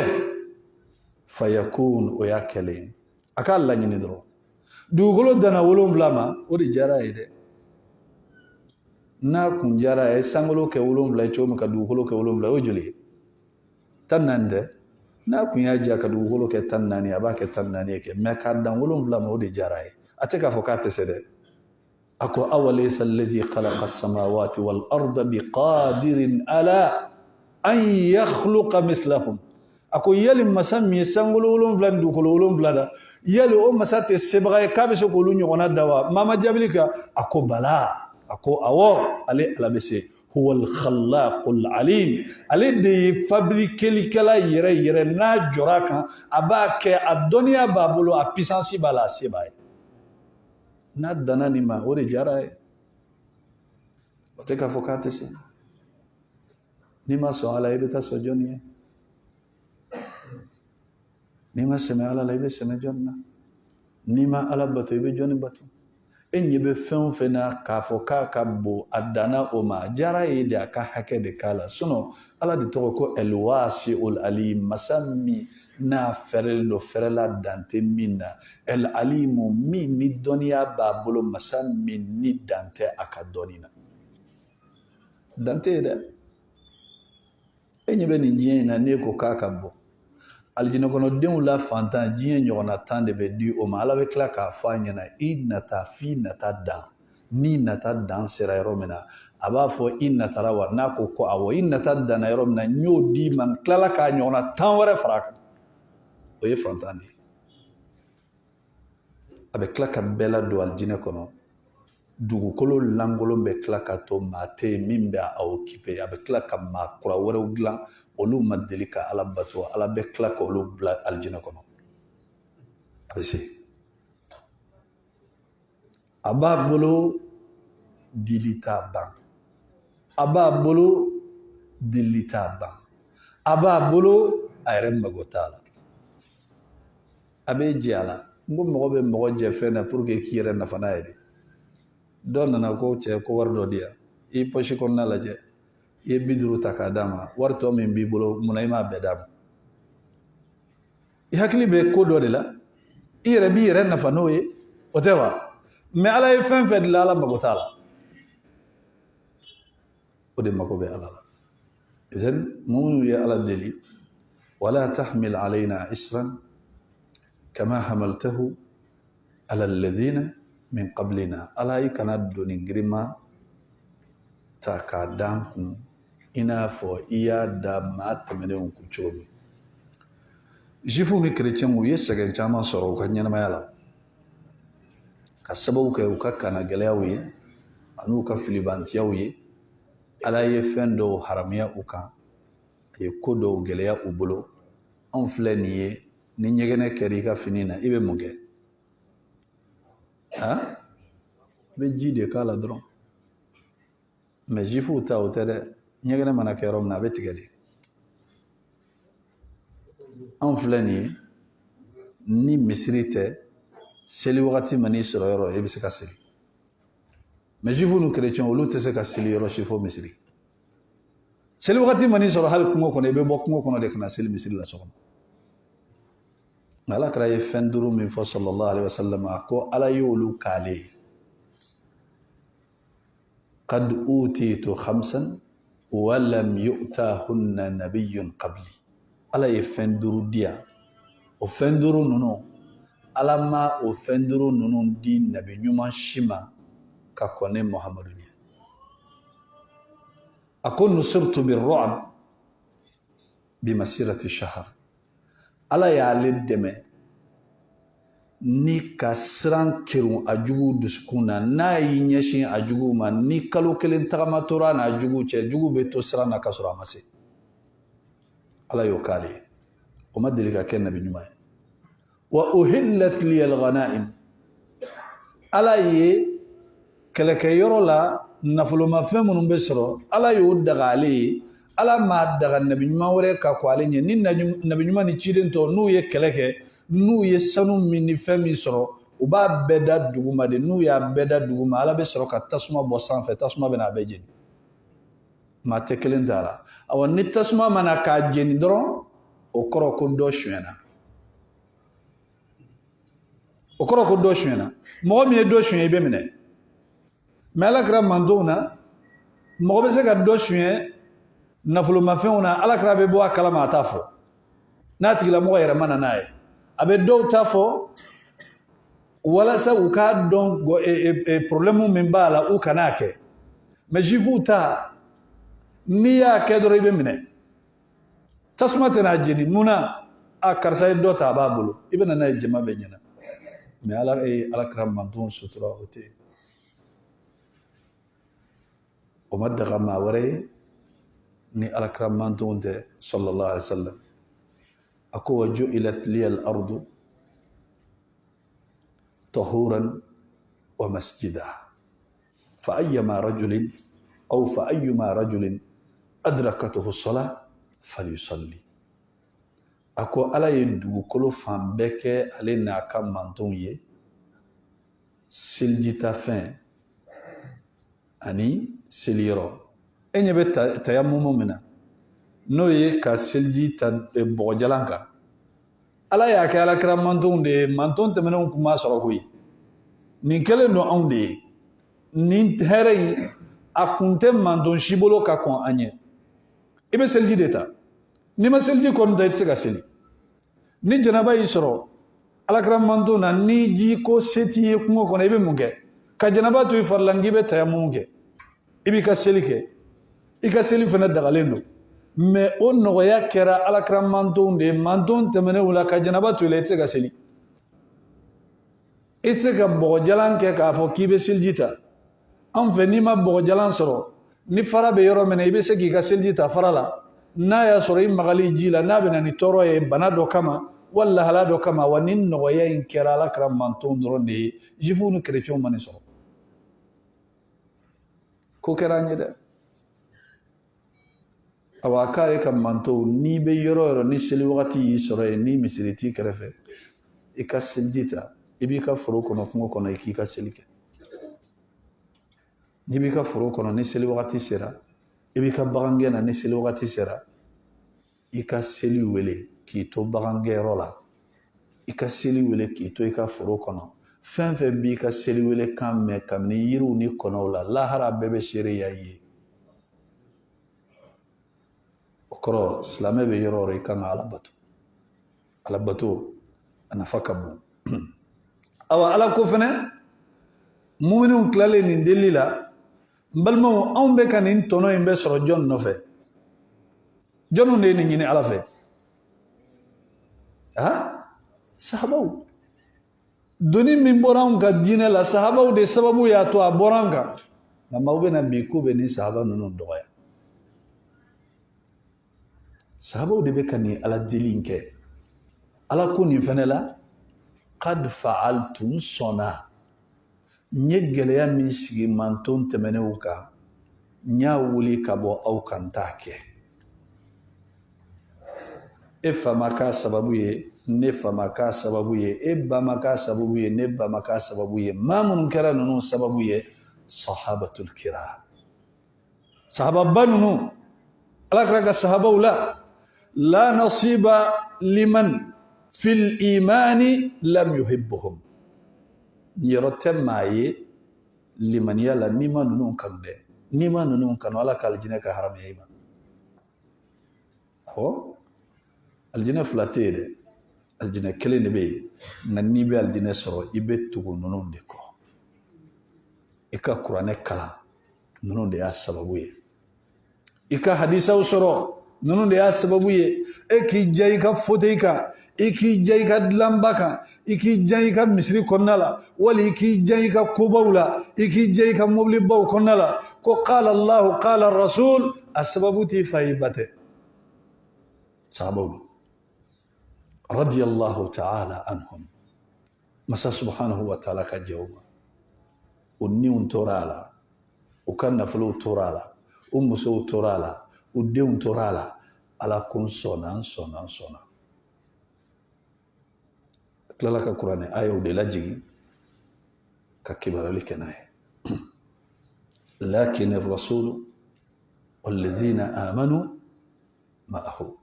fayakun o y'a kɛlen a k'a laɲini dɔrɔn dugukolo danna 7 ma o de jara ye dɛ n'a kun jara ye sankolo kɛ 7 ye cogo min ka dugukolo kɛ 7 o joli ye 14 tɛ n'a kun y'a ja ka dugukolo kɛ 14 a b'a kɛ 14 kɛ mais k'a dan 7 ma o de jara ye a tɛ k'a fɔ k'a tɛ se dɛ a ko awalaysa allazi khalaqa as-samawati wal arda biqadirin ala an yakhluqa mithlahum a ko yali masa min ye sankolo 7 ni dugukolo 7 da yali o masa tɛ sebaga ye k'a bɛ se k'olu ɲɔgɔnna da wa maa ma jaabili kɛ a ko bala a ko awɔ ale ala bɛ se huwal khallaqul alim ale de ye fabriquelikɛla yɛrɛ n'a jɔra kan a b'a kɛ a dɔnniya b'a bolo a puissance b'a la a se b'a ye n'a danna nin ma o de jara ye o tɛ k'a fɔ k'a tɛ se n'i ma sɔn ala i bɛ taa sɔn jɔnni ye n'i ma sɛmɛ ala la i bɛ sɛmɛ jɔnni na n'i ma ala bato i bɛ jɔnni bato e ɲɛ bɛ fɛn o fɛn na k'a fɔ k'a ka bon a danna o ma jara ye de a ka hakɛ de k'a la sinon ala de tɔgɔ ko el-wasi'ul alim masa min n'a fɛrɛlen don fɛrɛla dante min na el alimu min ni dɔnniya b'a bolo masa min ni dante a ka dɔnni na dante ye dɛ e ɲɛ bɛ nin diɲɛ in na n'e ko k'a ka bɔ alijinɛ kɔnɔdenw la fantan diɲɛ ɲɔgɔnna 10 de bɛ di o ma ala bɛ tila k'a fɔ a ɲɛna i nata f'i nata dan ni nata dan sera yɔrɔ min na a b'a fɔ i natara wa n'a ko ko awɔ i nata danna yɔrɔ min na n y'o d'i ma n tilala k'a ɲɔgɔnna 10 wɛrɛ fara a kan o ye fantan de ye a bɛ tila ka bɛɛ ladon alijinɛ kɔnɔ dugukolo lankolon bɛ tila ka to maa tɛ yen min bɛ a occupé a bɛ tila ka maa kura wɛrɛw dilan olu ma deli ka ala bato ala bɛ tila ka olu bila alijinɛ kɔnɔ a bɛ se a b'a bolo dili t'a ban a b'a bolo dili t'a ban a b'a bolo a yɛrɛ mago t'a la a bɛ jɛ a la n ko mɔgɔ bɛ mɔgɔ jɛ fɛn na pour que k'i yɛrɛ nafa n'a ye de dɔ nana ko cɛ ko wari dɔ di yan i poche kɔnɔna lajɛ i ye 50 ta k'a d'a ma wari tɔ min b'i bolo munna i m'a bɛɛ d'a ma i hakili bɛ ko dɔ de la i yɛrɛ b'i yɛrɛ nafa n'o ye o tɛ wa mais ala ye fɛn fɛn dilan ala mago t'a la o de mago bɛ ala la idan minnu ye ala deli wala tahmil alayna isran kama hamaltahu ala alladhina min qablina ala i kana doni girima ta k'a dan kun i n'a fɔ i y'a da maa tɛmɛnenw kun cogo min juifs ni chrétiens u ye sɛgɛn caman sɔrɔ u ka ɲɛnamaya la ka sababu kɛ u ka kana gɛlɛyaw ye ani u ka filibantiyaw ye ala ye fɛn dɔw haramiya u kan a ye ko dɔw gɛlɛya u bolo anw filɛ nin ye ni ɲɛgɛnɛ kɛra i ka fini na i bɛ mun kɛ i bɛ ji de k'a la dɔrɔn mais juifs ta o tɛ dɛ ɲɛgɛnɛ mana kɛ yɔrɔ min na a bɛ tigɛ de anw filɛ nin ye ni misiri tɛ seli wagati man'i sɔrɔ yɔrɔ i bɛ se ka seli mais juifs ni chrétiens olu tɛ se ka seli yɔrɔ si fo misiri seli wagati man'i sɔrɔ hali kungo kɔnɔ i bɛ bɔ kungo kɔnɔ de ka na seli misiri la so kɔnɔ nka ala kɛra ye fɛn 5 min fɔ sallallahu alaihi wasallam a ko ala y'olu k'ale ye قد أوتيت 5 ولم يؤتهن نبي قبلي ala ye fɛn 5 di yan o fɛn 5 ninnu ala ma o fɛn 5 ninnu di nabi ɲuman si ma ka kɔn ne muhamadu ɲɛ a ko nusirtu birru'b bimasirati shahr ala y'ale dɛmɛ ni ka siran kerun a jugu dusukun na n'a y'i ɲɛsin a jugu ma ni kalo 1 tagama tora n'a jugu cɛ jugu bɛ to siran na ka sɔrɔ a ma se ala y'o k'ale ye o ma deli ka kɛ nabi ɲuman ye wa uhillat liyal ghanaim ala ye kɛlɛkɛyɔrɔ la nafolomafɛn minnu bɛ sɔrɔ ala y'o daga ale ye ala m'a daga nabi ɲuman wɛrɛ ka kɔ ale ɲɛ ni nabi ɲuman ni ciden tɔ n'u ye kɛlɛ kɛ n'u ye sanu min ni fɛn min sɔrɔ u b'a bɛɛ da duguma de n'u y'a bɛɛ da duguma ala bɛ sɔrɔ ka tasuma bɔ sanfɛ tasuma bɛ n'a bɛɛ jeni maa tɛ kelen t'a la awa ni tasuma mana k'a jeni dɔrɔn o kɔrɔ ko dɔ sonyɛna o kɔrɔ ko dɔ sonyɛna mɔgɔ min ye dɔ sonyɛ i bɛ minɛ mais ala kɛra mantonw na mɔgɔ bɛ se ka dɔ sonyɛ nafolomafɛnw na ala kɛra bɛ bɔ a kalama a t'a fɔ n'a tigilamɔgɔ yɛrɛ ma na n'a ye a bɛ dɔw ta fɔ walasa u k'a dɔn problème min b'a la u kan'a kɛ mais juifs ta n'i y'a kɛ dɔrɔn i bɛ minɛ tasuma tɛ n'a jeni munna a karisa ye dɔ ta a b'a bolo i bɛ na n'a ye jama bɛ ɲɛna mais ala ye ala kɛra mantonw sutura o tɛ yen o ma daga maa wɛrɛ ye ni ala kɛra mantonw tɛ sallallahu alaihi wa sallam a ko wa ju'ilat liyal ardu tahuran wa masjida fa ayyama rajulin aw fa ayyuma rajulin adrakatuhu as-salah falyusalli a ko ala ye dugukolo fan bɛɛ kɛ ale n'a ka mantonw ye selijitafɛn ani seliyɔrɔ e ɲɛ bɛ tayamumu min na n'o ye ka seliji ta bɔgɔjalan kan ala y'a kɛ alakira mantonw de ye manton tɛmɛnenw kun b'a sɔrɔ koyi nin kɛlen don anw de ye nin hɛrɛ in a kun tɛ manton si bolo ka kɔn an ɲɛ i bɛ seliji de ta n'i ma seliji kɔni ta i tɛ se ka seli ni janaba y'i sɔrɔ alakira manton na ni ji ko se t'i ye kungo kɔnɔ i bɛ mun kɛ ka janaba to i fari la n'i bɛ tayammum kɛ i b'i ka seli kɛ i ka seli fana dagalen don mais o nɔgɔya kɛra alakira mantonw de ye manton tɛmɛnenw la ka janaba to i la i tɛ se ka seli i tɛ se ka bɔgɔjalan kɛ k'a fɔ k'i bɛ seliji ta an fɛ n'i ma bɔgɔjalan sɔrɔ ni fara bɛ yɔrɔ min na i bɛ se k'i ka seliji ta fara la n'a y'a sɔrɔ i magali ji la n'a bɛ na ni tɔɔrɔ ye bana dɔ kama wali lahala dɔ kama wa ni nɔgɔya in kɛra alakira mantonw dɔrɔn de ye jifuw ni kerecɛnw ma nin sɔrɔ ko kɛra an ye dɛ awa a k'ale ka mantonw n'i bɛ yɔrɔ o yɔrɔ ni seli wagati y'i sɔrɔ yen ni misiri t'i kɛrɛfɛ i ka seliji ta i b'i ka foro kɔnɔ kungo kɔnɔ i k'i ka seli kɛ n'i b'i ka foro kɔnɔ ni seli wagati sera i b'i ka bagangɛn na ni seli wagati sera i ka seli wele k'i to bagangɛnyɔrɔ la i ka seli wele k'i to i ka foro kɔnɔ fɛn fɛn b'i ka seli wele kan mɛn kabini yiriw ni kɔnɔw la lahara bɛɛ bɛ seereya i ye o kɔrɔ silamɛ bɛ yɔrɔ o yɔrɔ i kan ka ala bato a nafa ka bon awa ala ko fɛnɛ muminunw tilalen nin deli la n balimaw anw bɛ ka nin tɔnɔ in bɛ sɔrɔ jɔn nɔfɛ jɔnw de ye nin ɲini ala fɛ sahabaw doni min bɔra anw ka diinɛ la sahabaw de sababu y'a to a bɔra an kan nka maaw bɛna bi k'u bɛ nin sahaba ninnu dɔgɔya sahabaw de bɛ ka nin ala deli in kɛ ala ko nin fɛnɛ la qad fa'altum sɔnna n ye gɛlɛya min sigi manton tɛmɛnenw kan n y'a wuli ka bɔ aw kan t'a kɛ e fa ma k'a sababu ye ne fa ma k'a sababu ye e ba ma k'a sababu ye ne ba ma k'a sababu ye maa minnu kɛra ninnu sababu ye sahabatul kiram sahababa ninnu ala kɛra ka sahabaw la nasiba liman fil imani lam yuhibbuhum yɔrɔ tɛ maa ye limaniya la n'i ma ninnu kanu dɛ n'i ma ninnu kanu ala ka alijinɛ ka haramuya i ma awɔ alijinɛ fila tɛ yen dɛ alijinɛ kelen de bɛ yen nka n'i bɛ alijinɛ sɔrɔ i bɛ tugu ninnu de kɔ i ka kuranɛ kalan ninnu de y'a sababu ye i ka hadisaw sɔrɔ ninnu de y'a sababu ye e k'i ja i ka fauteuil kan i k'i ja i ka dilanba kan i k'i ja i ka misiri kɔnɔna la wali i k'i ja i ka kobaw la i k'i ja i ka mobilibaw kɔnɔna la ko qala Allahu qala rasul a sababu t'i fa y'i ba tɛ sahabaw don radiyallahu ta'ala anhum masa subhanahu wa ta'ala ka jɛw ma o niw tora a la u ka nafolow tora a la u musow tora a la u denw tora a la ala ko n sɔnna a tilala ka kuranɛ ayaw de lajigi ka kibaruli kɛ n'a ye lakin rasulu walladhina amanu ma'ahu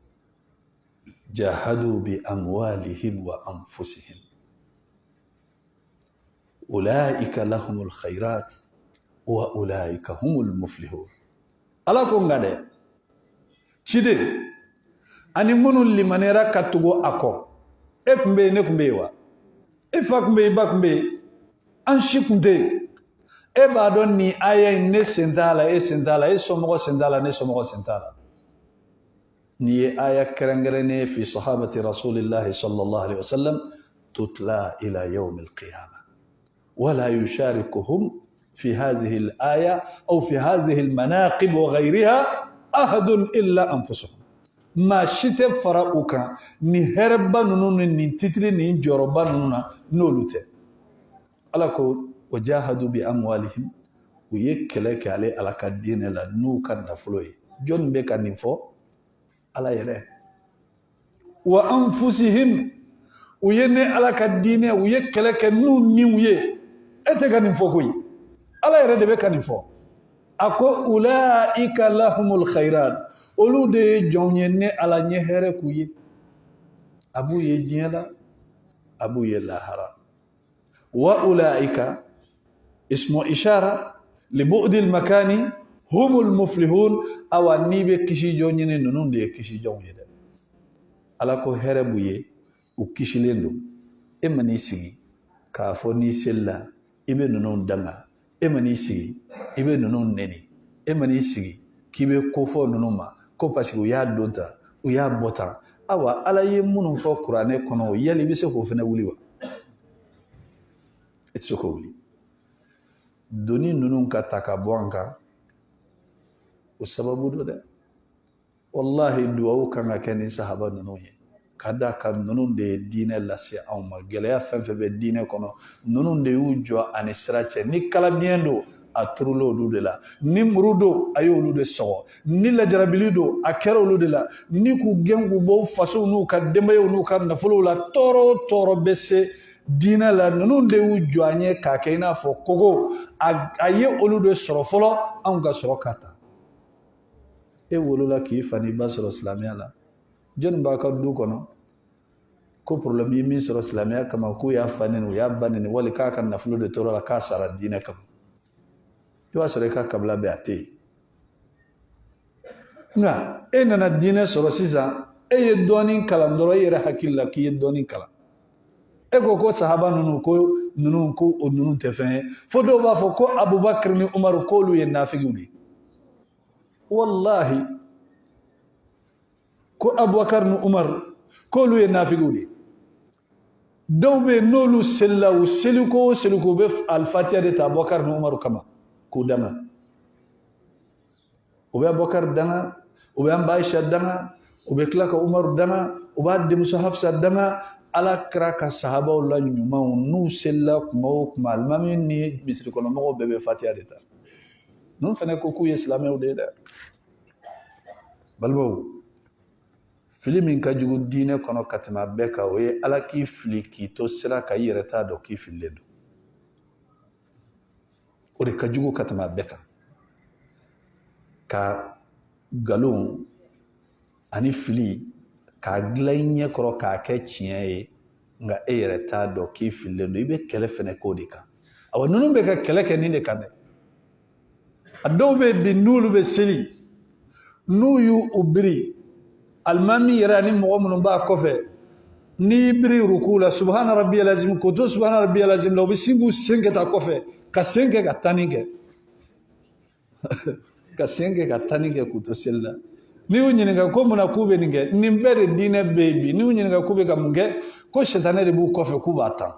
jahadu bi amwalihim wa anfusihim ulaika lahumul khairat wa ulaika humul muflihun ala ko nga dɛ ciden ani minnu limanera ka tugu a kɔ e tun bɛ yen ne tun bɛ yen wa e fa tun bɛ yen i ba tun bɛ yen an si tun tɛ yen e b'a dɔn nin aya in ne sen t'a la e sen t'a la e somɔgɔ sen t'a la ne somɔgɔ sen t'a la nin ye aya kɛrɛnkɛrɛnnen fi sahabati rasulillahi sallallahu alaihi wasallam tutla ila yawm alqiyamah wala yusharikuhum في هذه الآية أو في هذه المناقب وغيرها أحد إلا أنفسهم ما شئت فرأوك نهربا نون نتتري نجربا نون نولوت ألاكو وجاهدوا بأموالهم ويكلك عليه على كدين لا نوكا نفلوي جون بك نفو على يره وأنفسهم ويني على كدين ويكلك نون نيويه أتكا نفو كوي ala yɛrɛ de bɛ ka nin fɔ a ko ulaika lahumul khairat olu de ye jɔnw ye ne ala ɲɛ hɛrɛ k'u ye abu ye diɲɛ abu ye lahara wa ulaika ismu ishara li bu'dil makani humul muflihun awa ni be kisi jɔn ɲini ninnu de ye kisi jɔnw ye dɛ ala ko hɛrɛ b'u ye u kisilen don e man'i sigi k'a fɔ n'i selila i bɛ ninnu danga e man'i sigi i bɛ ninnu nɛni e man'i sigi k'i bɛ ko fɔ ninnu ma ko parce que u y'a don ta u y'a bɔ tan awa ala ye minnu fɔ kuranɛ kɔnɔ yali i bɛ se k'o fana wuli wa i tɛ se k'o wuli doni ninnu ka ta ka bɔ an kan o sababu do dɛ wallahi duwawu kan ka kɛ ni sahaba ninnu ye ka da kan ninnu de ye diinɛ lase anw ma gɛlɛya fɛn fɛn bɛ diinɛ kɔnɔ ninnu de y'u jɔ ani sira cɛ ni kalabiɲɛ don a turula olu de la ni muru don a y'olu de sɔgɔ ni lajarabili don a kɛra olu de la ni k'u gɛn k'u bɔ fasow n'u ka denbayaw n'u ka nafolow la tɔɔrɔ o tɔɔrɔ bɛ se diinɛ la ninnu de y'u jɔ an ye k'a kɛ i n'a fɔ kogo a ye olu de sɔrɔ fɔlɔ anw ka sɔrɔ ka ta e wolola k'i fa n'i ba sɔrɔ silamɛya la jɔnni b'a ka du kɔnɔ ko problème ye min sɔrɔ silamɛya kama k'u y'a fa neni u y'a ba neni wali k'a ka nafolo de tɔɔrɔ la k'a sara diinɛ kama i b'a sɔrɔ i ka kabila bɛ a tɛ yen nka e nana diinɛ sɔrɔ sisan e ye dɔɔnin kalan dɔrɔn e yɛrɛ hakili la k'i ye dɔɔnin kalan e ko sahaba ninnu ko ninnu tɛ fɛn ye fo dɔw b'a fɔ ko abubakar ni umaru k'olu ye nafigiw de wallahi ko abubakar ni umar k'olu ye nafigiw de dɔw bɛ yen n'olu selila u seliko o seliko u bɛ alifatiya de ta abubakar ni umaru kama k'u danga u bɛ abubakar danga u bɛ anba ayisa danga u bɛ tila ka umaru danga u b'a denmuso hafsa danga ala kira ka sahabaw la ɲumanw n'u selila kuma o kuma alimami ni misiri kɔnɔmɔgɔw bɛɛ bɛ fatiya de ta ninnu fana ko k'u ye silamɛw de ye dɛ balimaw fili min ka jugu diinɛ kɔnɔ ka tɛmɛ a bɛɛ kan o ye ala k'i fili k'i to sira kan i yɛrɛ t'a dɔn k'i fililen don o de ka jugu ka tɛmɛ a bɛɛ kan ka nkalon ani fili k'a dilan i ɲɛ kɔrɔ k'a kɛ tiɲɛ ye nka e yɛrɛ t'a dɔn k'i fililen don i bɛ kɛlɛ fɛnɛ k'o de kan awa ninnu bɛ ka kɛlɛ kɛ nin de kan dɛ a dɔw bɛ yen bi n'olu bɛ seli n'u y'u biri alimami yɛrɛ ani mɔgɔ minnu b'a kɔfɛ n'i biri ruku la subhana rabbiyal azim k'o to subhana rabbiyal azim la u bɛ sin k'u sen kɛ ta kɔfɛ ka sen kɛ ka tani kɛ ka sen kɛ ka tani kɛ k'u to seli la n'i y'u ɲininka ko munna k'u bɛ nin kɛ nin bɛɛ de diinɛ bɛ yen bi n'i y'u ɲininka k'u bɛ ka mun kɛ ko sitanɛ de b'u kɔfɛ k'u b'a tan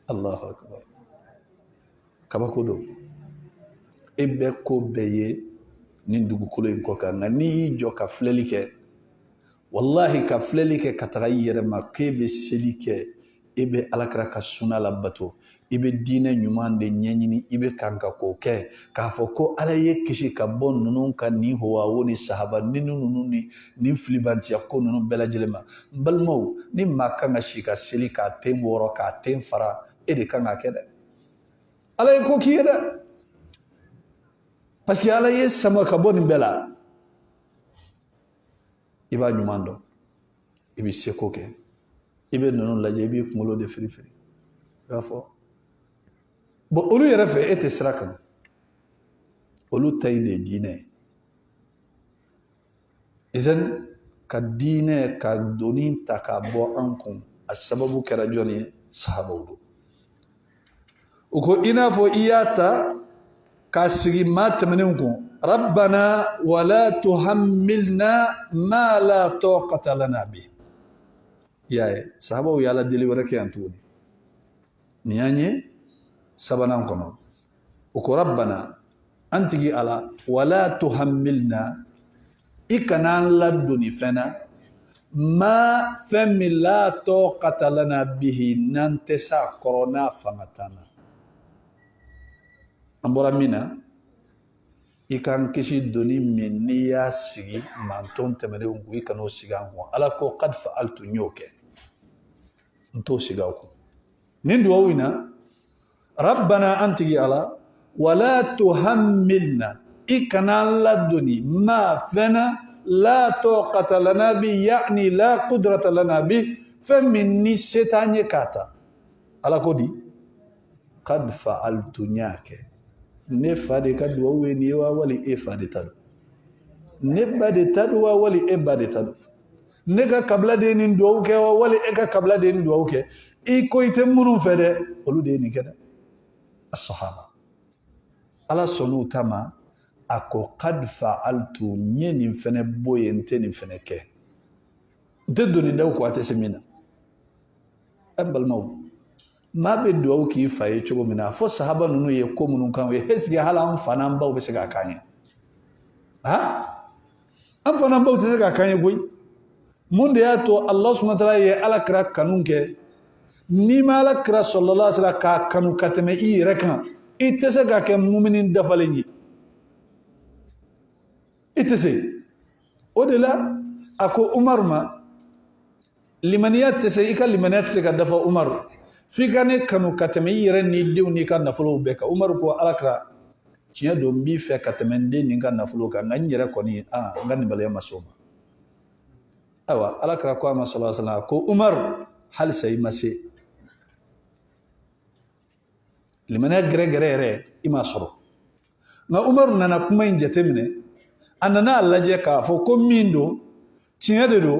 Allahu akbar kabako don e bɛ ko bɛɛ ye nin dugukolo in kɔ kan nka n'i y'i jɔ ka filɛli kɛ wallahi ka filɛli kɛ ka taga i yɛrɛ ma k'e bɛ seli kɛ e bɛ alakira ka suna labato i bɛ diinɛ ɲuman de ɲɛɲini i bɛ kan ka k'o kɛ k'a fɔ ko ala ye kisi ka bɔ ninnu ka nin howawo ni sahaba ni ninnu ni nin filibantiya ko ninnu bɛɛ lajɛlen ma n balimaw ni maa kan ka si ka seli k'a ten wɔɔrɔ k'a ten fara e de kan ka kɛ dɛ ala ye ko k'i ye dɛ parce que ala ye sama ka bɔ nin bɛɛ la i b'a ɲuman dɔn i bɛ seko kɛ i bɛ ninnu lajɛ i b'i kunkolo de firifiri i b'a fɔ bon olu yɛrɛ fɛ e tɛ sira kan olu ta in de ye diinɛ ye izan ka diinɛ ka doni ta k'a bɔ an kun a sababu kɛra jɔn ye sahabaw don u ko i n'a fɔ i y'a ta k'a sigi maa tɛmɛnenw kun rabbana wala tuhammilna ma la taqata lana bi i y'a ye sahabaw ye ala deli wɛrɛ kɛ yan tuguni nin y'an ye sabanan kɔnɔ u ko rabbana an tigi ala wala tuhammilna i kana an ladonni fɛn na ma fɛn min la taqata lana bihi n'an tɛ s'a kɔrɔ n'a fanga t'an na an bɔra min na i kan kisi doni min n'i y'a sigi manton tɛmɛnenw kun i kan'o sigi an kun ala ko qad fa'altu n y'o kɛ n t'o sigi aw kun nin duwawu in na rabbana an tigi ala wala tuhammilna i kana ladoni ma fɛn na لا طاقة لنا به يعني لا قدرة لنا به فمني ستاني كاتا على كودي قد فعلت نياك نفادي كدو وينيوا ولي إفادي تدو نبادي تدو ولي إبادي تدو نكا قبل دين دووك ولي إكا قبل دين دووك إيكو يتمنون فده قلو ديني كده الصحابة على صنو تما أكو قد فعلت نين فنه بوي انتين فنه كه تدوني دوك واتسمينا أبل مو ما بدو كي فاي تشوفو منا فو صحابة نونو يكو منون كان ويهزي حالا أنفنان باو بسيقا كاني ها أنفنان باو تسيقا كاني بوي من دياتو الله سبحانه وتعالى على كرا كانون كه نيما على كرا صلى الله عليه وسلم كانو كتمي إي ركان إتسيقا كمؤمنين دفليني إتسي ودلا أكو عمر ما لمنيات تسي إكا لمنيات تسي كدفع عمر في كانوا كتمي رني ديوني كان نفلو بك عمر كو ألاكرا تيا دومبي في كتمن دي نكان نفلو كان نجرا كوني غني بليا مسوما أوا ألاكرا كو ما صلى الله عليه وسلم كو عمر هل سي مسي لمنيات غري إما صرو نا عمر نانا كما ينجتمني anana alaje ka fo ko mindo tiɲɛ do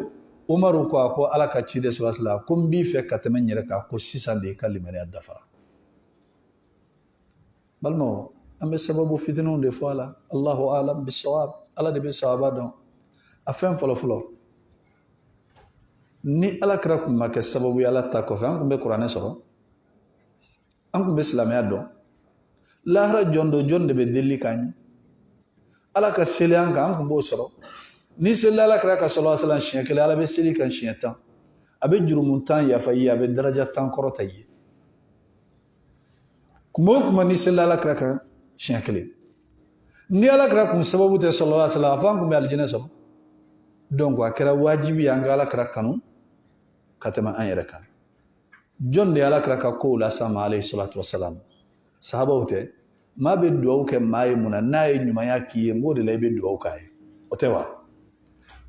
umaru ko ala ka ci de sallallahu ko mbi fe ka tɛmɛ nyɛrɛ ka ko sisan de ka limaniya dafara balmo ambe sababu fitinu de fo ala Allahu a'lam bisawab ala de be sawaba don afan folo ni ala kra kun ma ke sababu ala ta ko fa an kun be qur'ane sɔrɔ an kun be silamɛya don lahara jonde be deli kan ala ka seli an kan kun b'o sɔrɔ ni seli ala kɛra ka sallallahu alaihi wasallam siɲɛ kelen ala bɛ seli kan siɲɛ 10 a bɛ jurumu 10 yafa i ye a bɛ daraja 10 kɔrɔta i ye kuma o kuma ni seli ala kɛra kan siɲɛ kelen ni ala kɛra kun sababu tɛ sallallahu alaihi wasallam a fɔ an kun bɛ alijinɛ sɔrɔ donc a kɛra wajibi an ka ala kɛra kanu ka tɛmɛ an yɛrɛ kan jɔn de ala kɛra ka kow las'an ma alayhi salatu wasalam sahabaw tɛ ma be duwawu kɛ maa ye mun na n'a ye ɲumanya k'i ye n b'o de la i bɛ duwawu k'a ye o tɛ wa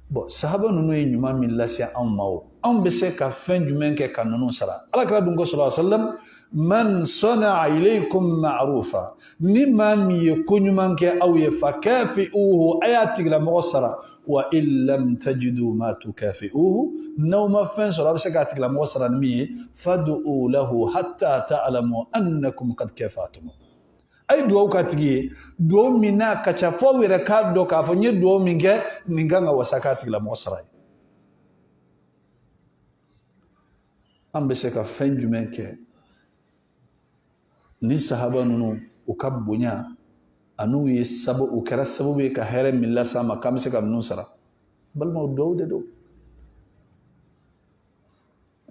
bon sahaba ninnu ye ɲuman min lase anw ma o anw bɛ se ka fɛn jumɛn kɛ ka ninnu sara ala kɛra dun ko sallallahu alaihi wasallam man sana'a ilaykum ma'rufa ni maa min ye ko ɲuman kɛ aw ye fa kafi'uhu a y'a tigilamɔgɔ sara wa in lam tajidu ma tukafi'uhu n'aw ma fɛn sɔrɔ a bɛ se k'a tigilamɔgɔ sara ni min ye fad'u lahu hatta ta'lamu annakum qad kafatum ay duwawu ka tigi ye duwawu min n'a ka ca fo yɛrɛ k'a dɔn k'a fɔ n ye duwawu min kɛ nin kan ka wasa k'a tigilamɔgɔ sara ye an bɛ se ka fɛn jumɛn kɛ ni sahaba ninnu u ka bonya an'u ye u kɛra sababu ye ka hɛrɛ min las'an ma k'an bɛ se ka ninnu sara balimaw duwawu de don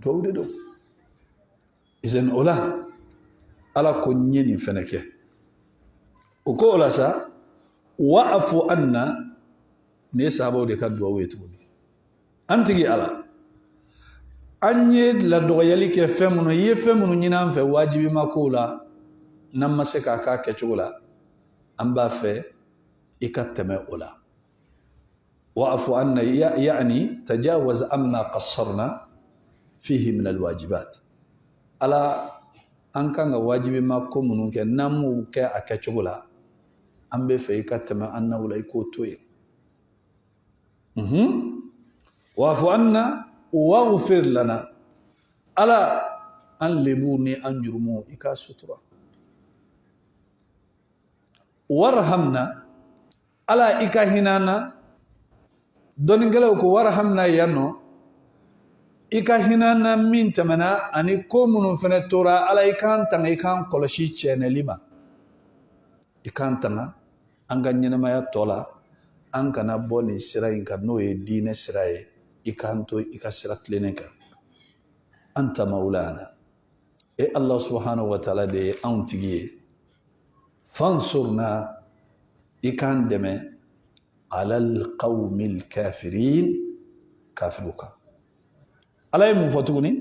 duwawu de don izan o la ala ko n ye nin fɛnɛ kɛ o ko o la sa wa'fu anna ne sahabaw de ka duwawu ye tuguni an tigi ala an ye ladɔgɔyali kɛ fɛn minnu i ye fɛn minnu ɲini an fɛ wajibi ma kow la n'an ma se k'a k'a kɛcogo la an b'a fɛ i ka tɛmɛ o la wa'fu anna yani tajawaz amma qassarna fihi min alwajibat ala an kan ka wajibi ma ko minnu kɛ n'an m'u kɛ a kɛcogo la an bɛ fɛ i ka tɛmɛ an naw la i k'o to yen wa'fu anna waghfir lana ala an lebu ni an jurumu i ka sutura warhamna ala i ka hinana dɔnnikɛlaw ko warhamna yanno i ka hinana min tɛmɛna ani ko minnu fana tora ala i kan tanga i kan kɔlɔsi cɛnɛli ma i kan tanga an ka ɲɛnamaya tɔ la an kana bɔ nin sira in kan n'o ye diinɛ sira ye i kan to i ka sira tilennen kan anta maulana e Allah subhanahu wa ta'ala de ye anw tigi ye fansurna i kan dɛmɛ alal qawmil kafirin kafiru kan ala ye mun fɔ tuguni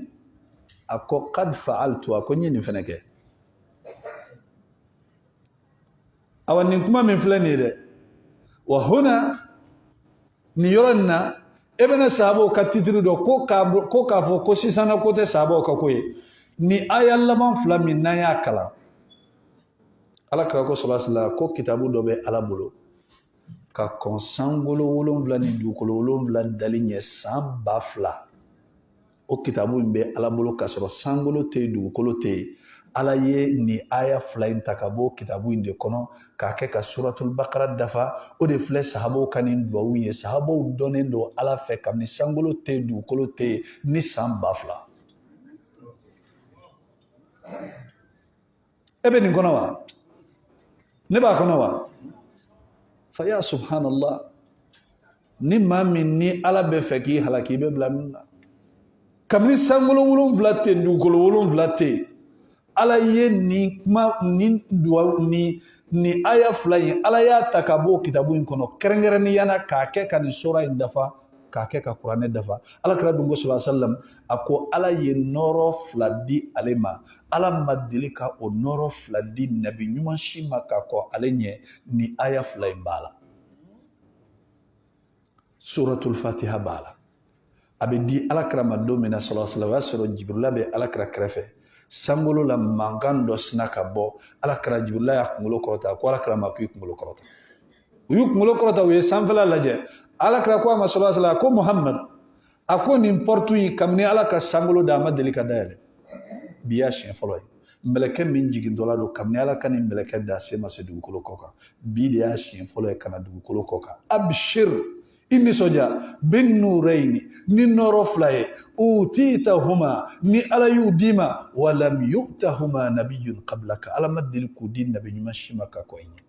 a ko qad fa'altu a ko n ye nin fɛnɛ kɛ awa nin kuma min filɛ nin ye dɛ wa huna ni yɔrɔ nin na e bɛna sahabaw ka titiri dɔ ko k'a fɔ ko sisana ko tɛ sahabaw ka ko ye ni aya laban fila min n'an y'a kalan alakira ko sallallahu alaihi wasallam ko kitabu dɔ bɛ ala bolo ka kɔn sankolo 7 ni dugukolo 7 dali ɲɛ san 2000 o kitabu in bɛ ala bolo ka sɔrɔ sankolo tɛ yen dugukolo tɛ yen ala ye ni aya fila in ta ka bɔ kitabu in de kɔnɔ k'a kɛ ka suratul bakara dafa o de filɛ sahabaw ka nin duwawu ye sahabaw dɔnnen don ala fɛ kabini sankolo tɛ yen dugukolo tɛ yen ni san 2000 e bɛ nin kɔnɔ wa ne b'a kɔnɔ wa fa ya subhanallah ni maa min ni ala bɛ fɛ k'i halaki i bɛ bila min na kabini sankolo 7 tɛ yen dugukolo 7 tɛ yen ala ye ni kuma ni duwawu ni aya fila in ala y'a ta ka bɔ kitabu in kɔnɔ kɛrɛnkɛrɛnniyana k'a kɛ ka nin sura in dafa k'a kɛ ka kuranɛ dafa alakira dun ko sallallahu alaihi wasallam a ko ala ye nɔrɔ 2 di ale ma ala ma deli ka o nɔrɔ 2 di nabi ɲuman si ma k'a kɔ ale ɲɛ ni aya 2 in b'a la suratul fatiha b'a la a bɛ di alakira ma don min na sallallahu alaihi wasallam o y'a sɔrɔ jibrila bɛ alakira kɛrɛfɛ sankolo la mankan dɔ sina ka bɔ alakira jibrila y'a kunkolo kɔrɔta ko alakira ma k'i kunkolo kɔrɔta u y'u kunkolo kɔrɔta u ye sanfɛla lajɛ alakira ko a ma sallallahu alaihi wasallam ko muhammad a ko nin portu in kabini ala ka sankolo da a ma deli ka dayɛlɛ bi y'a siɲɛ fɔlɔ ye mɛlɛkɛ min jigintɔla don kabini ala ka nin mɛlɛkɛ da se ma se dugukolo kɔ kan bi de y'a siɲɛ fɔlɔ ye ka na dugukolo kɔ kan abshir i nisɔndiya bin nurayni ni nɔrɔ 2 ye utitahuma ni ala y'u d'i ma walam yu'tahuma nabiyyun qablaka ala ma deli k'u di nabi ɲuman si ma ka kɔ i ɲɛ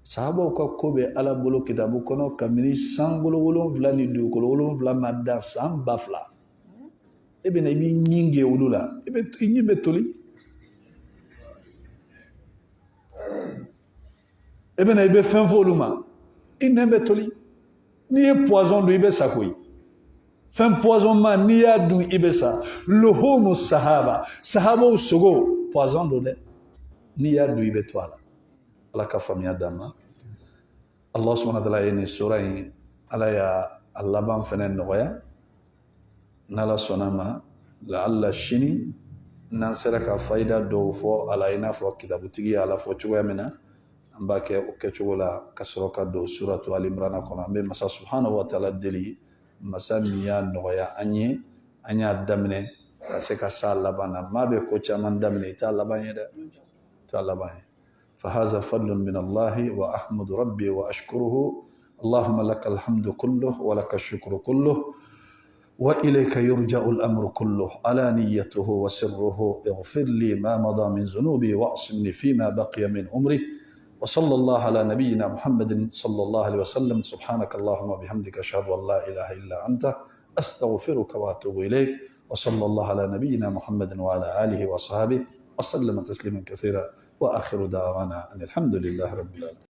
sahabaw ka ko bɛ ala bolo kitabu kɔnɔ kabini sankolo 7 ni dugukolo 7 ma da san 2000 e bɛna i b'i ɲin gɛ olu la i ɲin bɛ toli e bɛna i bɛ fɛn fɔ olu ma i nɛn bɛ toli n'i ye poison dun i bɛ sa koyi fɛn poison ma n'i y'a dun i bɛ sa luhumu sahaba sahabaw sogo poison don dɛ n'i y'a dun i bɛ to a la ala ka faamuya d'an ma Allah subhanahu wa ta'ala ye nin sura in ala y'a a laban fɛnɛ nɔgɔya n'ala sɔnna ma la'alla sini n'an sera ka fayida dɔw fɔ a la i n'a fɔ kitabutigi ye ala fɔ cogoya min na an b'a kɛ o kɛcogo la ka sɔrɔ ka don suratu al-imran kɔnɔ an bɛ masa subhanahu wa ta'ala deli masa min y'a nɔgɔya an ye an y'a daminɛ ka se ka s'a laban na maa bɛ ko caman daminɛ i t'a laban ye dɛ i t'a laban ye فهذا فضل من الله وأحمد ربي وأشكره اللهم لك الحمد كله ولك الشكر كله وإليك يرجع الأمر كله علانيته وسره اغفر لي ما مضى من ذنوبي واعصمني فيما بقي من عمري وصلى الله على نبينا محمد صلى الله عليه وسلم سبحانك اللهم وبحمدك أشهد أن لا إله إلا أنت أستغفرك وأتوب إليك وصلى الله على نبينا محمد وعلى آله وصحبه وسلم تسليما كثيرا وآخر دعوانا أن الحمد لله رب العالمين.